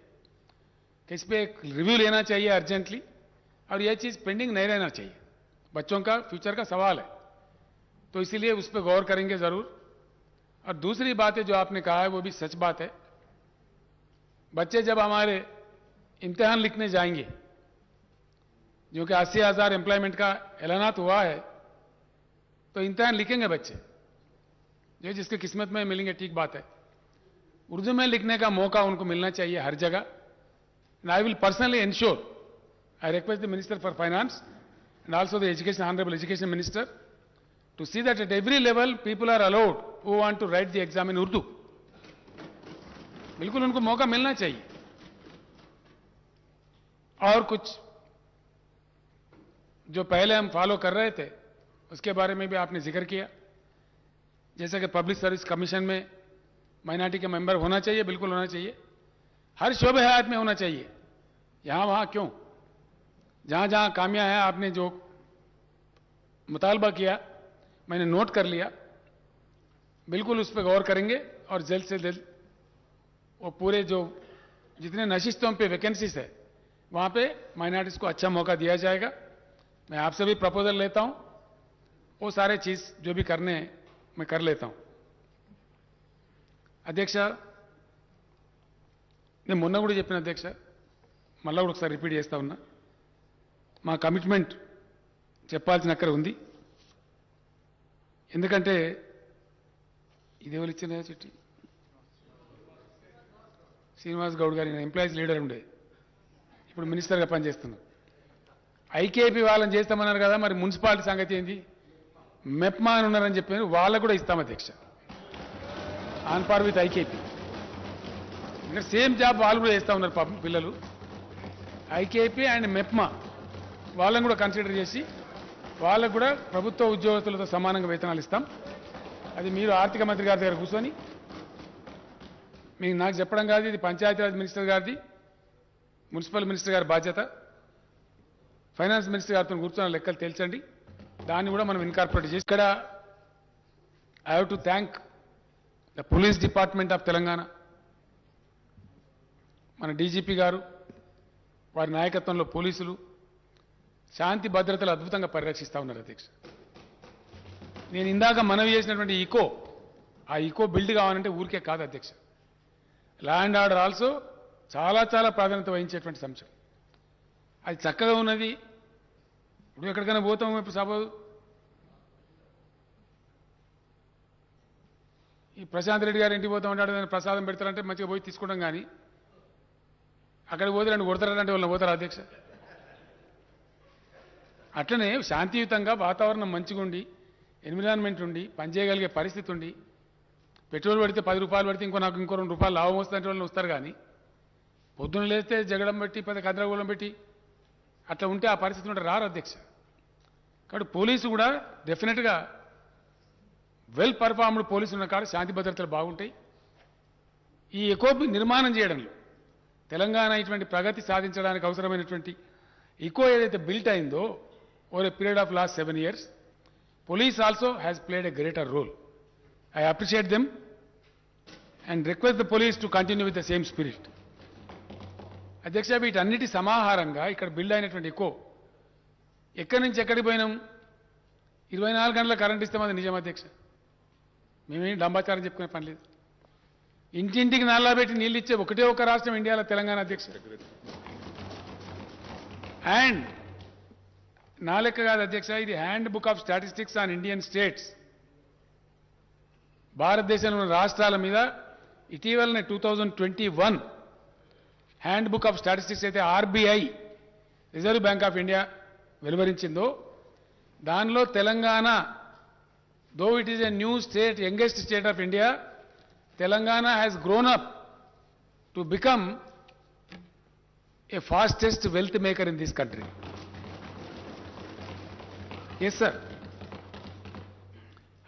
कि इस पर एक रिव्यू लेना चाहिए अर्जेंटली और यह चीज पेंडिंग नहीं रहना चाहिए. बच्चों का फ्यूचर का सवाल है, तो इसीलिए उस पर गौर करेंगे जरूर. और दूसरी बात है जो आपने कहा है वो भी सच बात है. बच्चे जब हमारे इम्तिहान लिखने जाएंगे, जो कि 80,000 एम्प्लॉयमेंट का ऐलानात हुआ है, तो इम्तिहान लिखेंगे बच्चे, जो जिसकी किस्मत में मिलेंगे, ठीक बात है. उर्दू में लिखने का मौका उनको मिलना चाहिए हर जगह. And I will personally ensure, I request the Minister for Finance and also the Honorable Education Minister to see that at every level people are allowed who want to write the exam in Urdu. बिल्कुल उनको मौका मिलना चाहिए. और कुछ जो पहले हम फॉलो कर रहे थे उसके बारे में भी आपने जिक्र किया. जैसे कि पब्लिक सर्विस कमीशन में माइनॉरिटी के मेंबर होना चाहिए, बिल्कुल होना चाहिए. हर शोबे हयात में होना चाहिए. यहां वहां क्यों, जहां जहां कामियां हैं, आपने जो मुतालबा किया मैंने नोट कर लिया. बिल्कुल उस पर गौर करेंगे और जल्द से जल्द वो पूरे जो जितने नशिस्तों पे वैकेंसीज है वहां पे माइनॉरिटीज को अच्छा मौका दिया जाएगा. मैं आपसे भी प्रपोजल लेता हूं. वो सारे चीज जो भी करने हैं मैं कर लेता हूं. అధ్యక్ష, నేను మొన్న కూడా చెప్పిన అధ్యక్ష, మళ్ళా కూడా ఒకసారి రిపీట్ చేస్తా ఉన్నా. మా కమిట్మెంట్ చెప్పాల్సిన అక్కడ ఉంది. ఎందుకంటే ఇదేవాళ్ళు ఇచ్చిన చిట్టి శ్రీనివాస్ గౌడ్ గారి ఎంప్లాయీస్ లీడర్ ఉండే, ఇప్పుడు మినిస్టర్గా పనిచేస్తున్నారు. ఐకేపీ వాళ్ళని చేస్తామన్నారు కదా, మరి మున్సిపాలిటీ సంగతి ఏంది? మెప్మా అని ఉన్నారని చెప్పారు, వాళ్ళకు కూడా ఇస్తాం అధ్యక్ష, ఆన్ పార్ విత్ ఐకేపీ. ఇంకా సేమ్ జాబ్ వాళ్ళు కూడా చేస్తూ ఉన్నారు పాపం పిల్లలు. ఐకేపీ అండ్ మెప్మా వాళ్ళని కూడా కన్సిడర్ చేసి వాళ్ళకు కూడా ప్రభుత్వ ఉద్యోగస్తులతో సమానంగా వేతనాలు ఇస్తాం. అది మీరు ఆర్థిక మంత్రి గారి దగ్గర కూర్చొని, మీకు నాకు చెప్పడం కాదు, ఇది పంచాయతీరాజ్ మినిస్టర్ గారిది, మున్సిపల్ మినిస్టర్ గారి బాధ్యత. ఫైనాన్స్ మినిస్టర్ గారితో కూర్చొని లెక్కలు తేల్చండి. దాన్ని కూడా మనం ఇన్కార్పొరేట్ చేసి, ఇక్కడ I have to thank the police department of Telangana. మన డీజీపీ గారు, వారి నాయకత్వంలో పోలీసులు శాంతి భద్రతలు అద్భుతంగా పరిరక్షిస్తూ ఉన్నారు అధ్యక్ష. నేను ఇందాక మనవి చేసినటువంటి ఆ ఇకో బిల్డ్ కావాలంటే ఊరికే కాదు అధ్యక్ష. లా అండ్ ఆర్డర్ ఆల్సో చాలా చాలా ప్రాధాన్యత వహించేటువంటి సంస్థ. అది చక్కగా ఉన్నది. ఇప్పుడు ఎక్కడికైనా పోతాము, ఇప్పుడు సపోజ్ ఈ ప్రశాంత్ రెడ్డి గారు ఇంటికి పోతాం అంటాడు, దాన్ని ప్రసాదం పెడతారంటే మంచిగా పోయి తీసుకుంటాం. కానీ అక్కడికి పోతే రెండు కొడతారంటే వాళ్ళని పోతారు అధ్యక్ష. అట్లనే శాంతియుతంగా వాతావరణం మంచిగా ఉండి, ఎన్విరాన్మెంట్ ఉండి, పనిచేయగలిగే పరిస్థితి ఉండి, పెట్రోల్ పడితే 10 రూపాయలు పడితే ఇంకో 2 రూపాయలు లాభం వస్తుందంటే వాళ్ళని వస్తారు. కానీ పొద్దున్న లేస్తే జగడం పెట్టి గందరగోళం పెట్టి అట్లా ఉంటే ఆ పరిస్థితి ఉంటే రారు అధ్యక్ష. కాబట్టి పోలీసు కూడా డెఫినెట్గా వెల్ పర్ఫార్మ్డ్ పోలీసు ఉన్న కాడ శాంతి భద్రతలు బాగుంటాయి. ఈ ఎకోపి నిర్మాణం చేయడంలో తెలంగాణ ఇటువంటి ప్రగతి సాధించడానికి అవసరమైనటువంటి ఇకో ఏదైతే బిల్ట్ అయిందో over a period of last 7 years, police also has played a greater role. I appreciate them and request the police to continue with the same spirit. అధ్యక్ష, వీటన్నిటి సమాహారంగా ఇక్కడ బిల్డ్ అయినటువంటి ఎకో ఎక్కడి నుంచి ఎక్కడికి పోయినాం? 24 గంటల కరెంట్ ఇస్తాం, అది నిజం అధ్యక్ష. మేమేం డంబాచారం చెప్పుకునే పని లేదు. ఇంటింటికి నల్లా పెట్టి నీళ్ళు ఇచ్చే ఒకటే ఒక రాష్ట్రం ఇండియాలో తెలంగాణ అధ్యక్ష. అండ్ నా లెక్క కాదు అధ్యక్ష, ఇది handbook of statistics on Indian states. భారతదేశంలో ఉన్న రాష్ట్రాల మీద ఇటీవలనే 2021 హ్యాండ్ బుక్ ఆఫ్ స్టాటిస్టిక్స్ అయితే RBI, Reserve Bank of India వెలువరించిందో దానిలో Telangana though it is a new state, youngest state of India, Telangana has grown up to become a fastest wealth maker in this country. Yes, sir.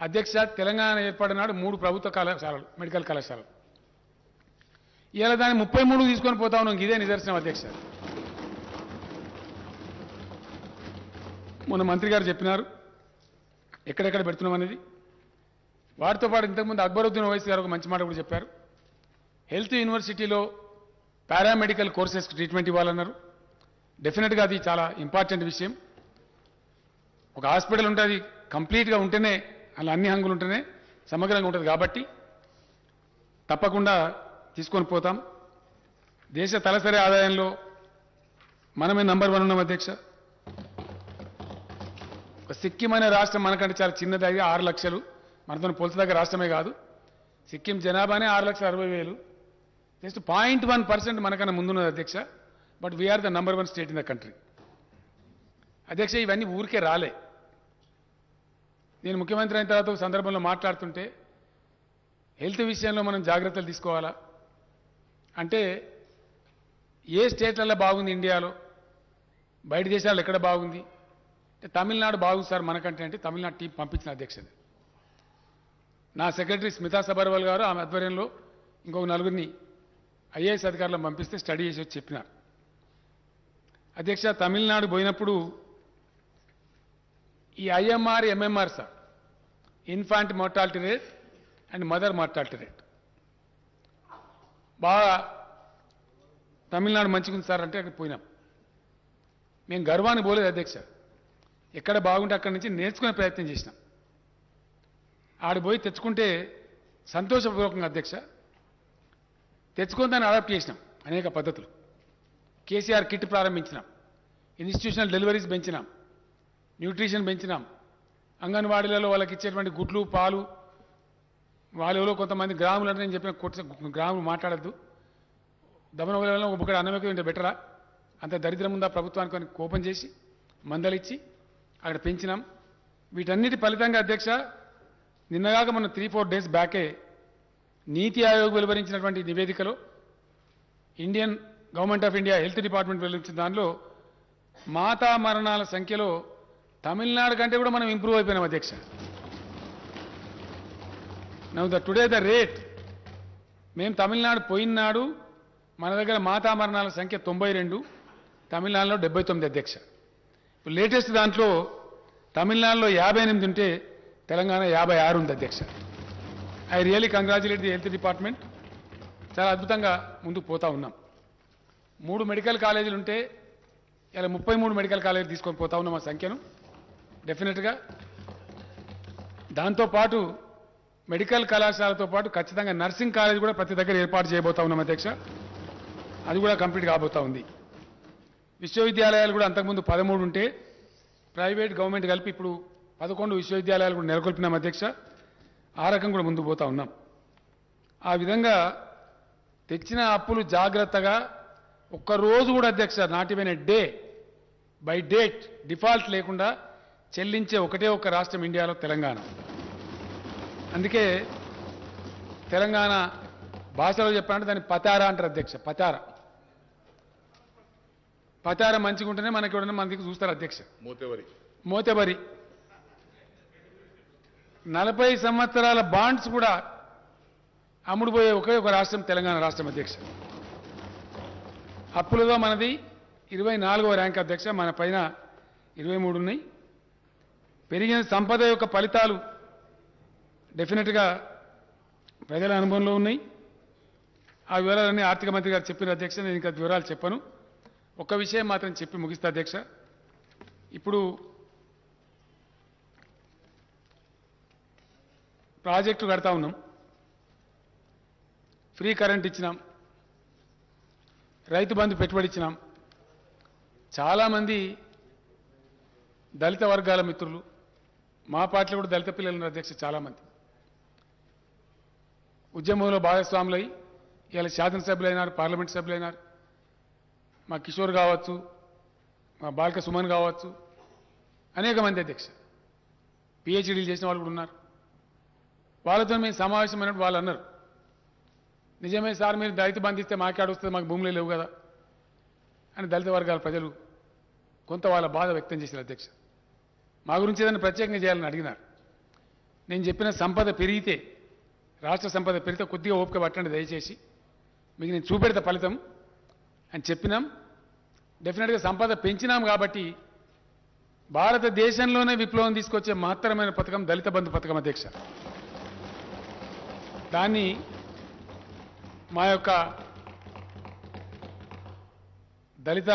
అధ్యక్ష తెలంగాణ ఏర్పడినాడు 3 ప్రభుత్వ కళాశాలలు, medical కళాశాలలు. ఇవాళ దాన్ని 33 తీసుకొని పోతా ఉన్నాం. ఇదే నిదర్శనం అధ్యక్ష. మొన్న మంత్రి గారు చెప్పినారు ఎక్కడెక్కడ పెడుతున్నాం అనేది. వాటితో పాటు ఇంతకుముందు అక్బరుద్దీన్ ఓవైసీ గారు ఒక మంచి మాట కూడా చెప్పారు. హెల్త్ యూనివర్సిటీలో పారామెడికల్ కోర్సెస్ ట్రీట్మెంట్ ఇవ్వాలన్నారు. డెఫినెట్గా అది చాలా ఇంపార్టెంట్ విషయం. ఒక హాస్పిటల్ ఉంటుంది, కంప్లీట్గా ఉంటేనే, అలా అన్ని హంగులు ఉంటేనే సమగ్రంగా ఉంటుంది. కాబట్టి తప్పకుండా తీసుకొని పోతాం. దేశ తలసరి ఆదాయంలో మనమే నంబర్ 1 ఉన్నాం అధ్యక్ష. సిక్కిం అనే రాష్ట్రం మనకంటే చాలా చిన్నది, అది 6 లక్షలు. మనతో పోల్చదగ్గ రాష్ట్రమే కాదు. సిక్కిం జనాభానే 6,60,000. జస్ట్ 0.1% మనకన్నా ముందున్నది అధ్యక్ష. But we're the number 1 state in the country. అధ్యక్ష, ఇవన్నీ ఊరికే రాలే. నేను ముఖ్యమంత్రి అయిన తర్వాత ఒక సందర్భంలో మాట్లాడుతుంటే హెల్త్ విషయంలో మనం జాగ్రత్తలు తీసుకోవాలా అంటే, ఏ స్టేట్లలో బాగుంది ఇండియాలో, బయట దేశాల్లో ఎక్కడ బాగుంది అంటే తమిళనాడు బాగుంది సార్ మనకంటే. అంటే తమిళనాడు టీం పంపించిన అధ్యక్షుడు నా సెక్రటరీ స్మితా సబర్వాల్ గారు, ఆమె ఆధ్వర్యంలో ఇంకొక 4గురిని ఐఏఎస్ అధికారులను పంపిస్తే స్టడీ చేసి వచ్చి చెప్పినారు. అధ్యక్ష, తమిళనాడు పోయినప్పుడు ఈ IMR, MMR sir, infant mortality rate and mother mortality rate బాగా తమిళనాడు మంచిగా ఉంది సార్ అంటే అక్కడ పోయినాం. మేము గర్వాన్ని పోలేదు అధ్యక్ష. ఎక్కడ బాగుంటే అక్కడి నుంచి నేర్చుకునే ప్రయత్నం చేసినాం. ఆడిపోయి తెచ్చుకుంటే సంతోషపూర్వకంగా అధ్యక్ష తెచ్చుకొని దాన్ని అడాప్ట్ చేసినాం. అనేక పద్ధతులు. కేసీఆర్ కిట్ ప్రారంభించినాం, ఇన్స్టిట్యూషనల్ డెలివరీస్ పెంచినాం, న్యూట్రిషన్ పెంచినాం, అంగన్వాడీలలో వాళ్ళకి ఇచ్చేటువంటి గుడ్లు, పాలు, వాళ్ళలో కొంతమంది గ్రాములు అంటే నేను చెప్పిన గ్రాములు మాట్లాడద్దు, దమనవలలో ఒకటి అన్నం ఎక్కువ బెటరా, అంత దరిద్రం ఉందా ప్రభుత్వానికి అని కోపం చేసి మందలిచ్చి అక్కడ పెంచినాం. వీటన్నిటి ఫలితంగా అధ్యక్ష నిన్నగాక మన 3-4 డేస్ బ్యాకే నీతి ఆయోగ్ వెలువరించినటువంటి నివేదికలో, Indian government of India health department వెలువరించిన దానిలో మాతా మరణాల సంఖ్యలో తమిళనాడు కంటే కూడా మనం ఇంప్రూవ్ అయిపోయినాం అధ్యక్ష. టుడే ద రేట్, మేము తమిళనాడు పోయినాడు మన దగ్గర మాతా మరణాల సంఖ్య 92, తమిళనాడులో 79 అధ్యక్ష. ఇప్పుడు లేటెస్ట్ దాంట్లో తమిళనాడులో 58 ఉంటే తెలంగాణ 56 ఉంది అధ్యక్ష. I really congratulate the health department. చాలా అద్భుతంగా ముందుకు పోతా ఉన్నాం. 3 మెడికల్ కాలేజీలు ఉంటే ఇలా 33 మెడికల్ కాలేజీలు తీసుకొని పోతా ఉన్నాం ఆ సంఖ్యను. డెఫినెట్గా దాంతోపాటు మెడికల్ కళాశాలతో పాటు ఖచ్చితంగా నర్సింగ్ కాలేజ్ కూడా ప్రతి దగ్గర ఏర్పాటు చేయబోతా ఉన్నాం అధ్యక్ష. అది కూడా కంప్లీట్ కాబోతా ఉంది. విశ్వవిద్యాలయాలు కూడా అంతకుముందు 13 ఉంటే ప్రైవేట్ గవర్నమెంట్ కలిపి ఇప్పుడు 11 విశ్వవిద్యాలయాలు కూడా నెలకొల్పినాం అధ్యక్ష. ఆ రకం కూడా ముందుకు పోతా ఉన్నాం. ఆ విధంగా తెచ్చిన అప్పులు జాగ్రత్తగా ఒక్కరోజు కూడా అధ్యక్ష not even a day by date default లేకుండా చెల్లించే ఒకటే ఒక రాష్ట్రం ఇండియాలో తెలంగాణ. అందుకే తెలంగాణ భాషలో చెప్పాలంటే దాన్ని పతారా అంటారు అధ్యక్ష. పతారా పతారా మంచిగా ఉంటేనే మనకి ఎవరైనా మన దగ్గర చూస్తారు అధ్యక్ష. మోతెబరి 40 సంవత్సరాల బాండ్స్ కూడా అమ్ముడుపోయే ఒకే ఒక రాష్ట్రం తెలంగాణ రాష్ట్రం అధ్యక్ష. అప్పులతో మనది 24వ ర్యాంక్ అధ్యక్ష. మన పైన 23 ఉన్నాయి. పెరిగిన సంపద యొక్క ఫలితాలు డెఫినెట్గా ప్రజల అనుభవంలో ఉన్నాయి. ఆ వివరాలన్నీ ఆర్థిక మంత్రి గారు చెప్పిన అధ్యక్ష. నేను ఇంకా వివరాలు చెప్పను. ఒక్క విషయం మాత్రం చెప్పి ముగిస్తా అధ్యక్ష. ఇప్పుడు ప్రాజెక్టు కడతా ఉన్నాం, ఫ్రీ కరెంట్ ఇచ్చినాం, రైతు బంధు పెట్టుబడి ఇచ్చినాం. చాలామంది దళిత వర్గాల మిత్రులు, మా పార్టీలో కూడా దళిత పిల్లలు ఉన్నారు అధ్యక్ష. చాలామంది ఉద్యమంలో భాగస్వాములై ఇలా శాసనసభ్యులైనారు, పార్లమెంట్ సభ్యులైనారు. మా కిషోర్ కావచ్చు, మా బాల్క సుమన్ కావచ్చు, అనేక మంది అధ్యక్ష. పిహెచ్డీలు చేసిన వాళ్ళు కూడా ఉన్నారు. వాళ్ళతో మేము సమావేశమైనప్పుడు వాళ్ళు అన్నారు, నిజమే సార్, మీరు దళిత బంధు ఇస్తే మాకే అడుగుతుంది, మాకు భూములే లేవు కదా అని దళిత వర్గాల ప్రజలు కొంత వాళ్ళ బాధ వ్యక్తం చేశారు. అధ్యక్ష, మా గురించి ఏదైనా ప్రత్యేకంగా చేయాలని అడిగినారు. నేను చెప్పిన సంపద పెరిగితే, రాష్ట్ర సంపద పెరిగితే కొద్దిగా ఓపిక పట్టండి దయచేసి, మీకు నేను చూపెడతా ఫలితం అని చెప్పినాం. డెఫినెట్గా సంపద పెంచినాం కాబట్టి భారతదేశంలోనే విప్లవం తీసుకొచ్చే మహత్తరమైన పథకం దళిత బంధు పథకం. అధ్యక్ష, దాన్ని మా యొక్క దళిత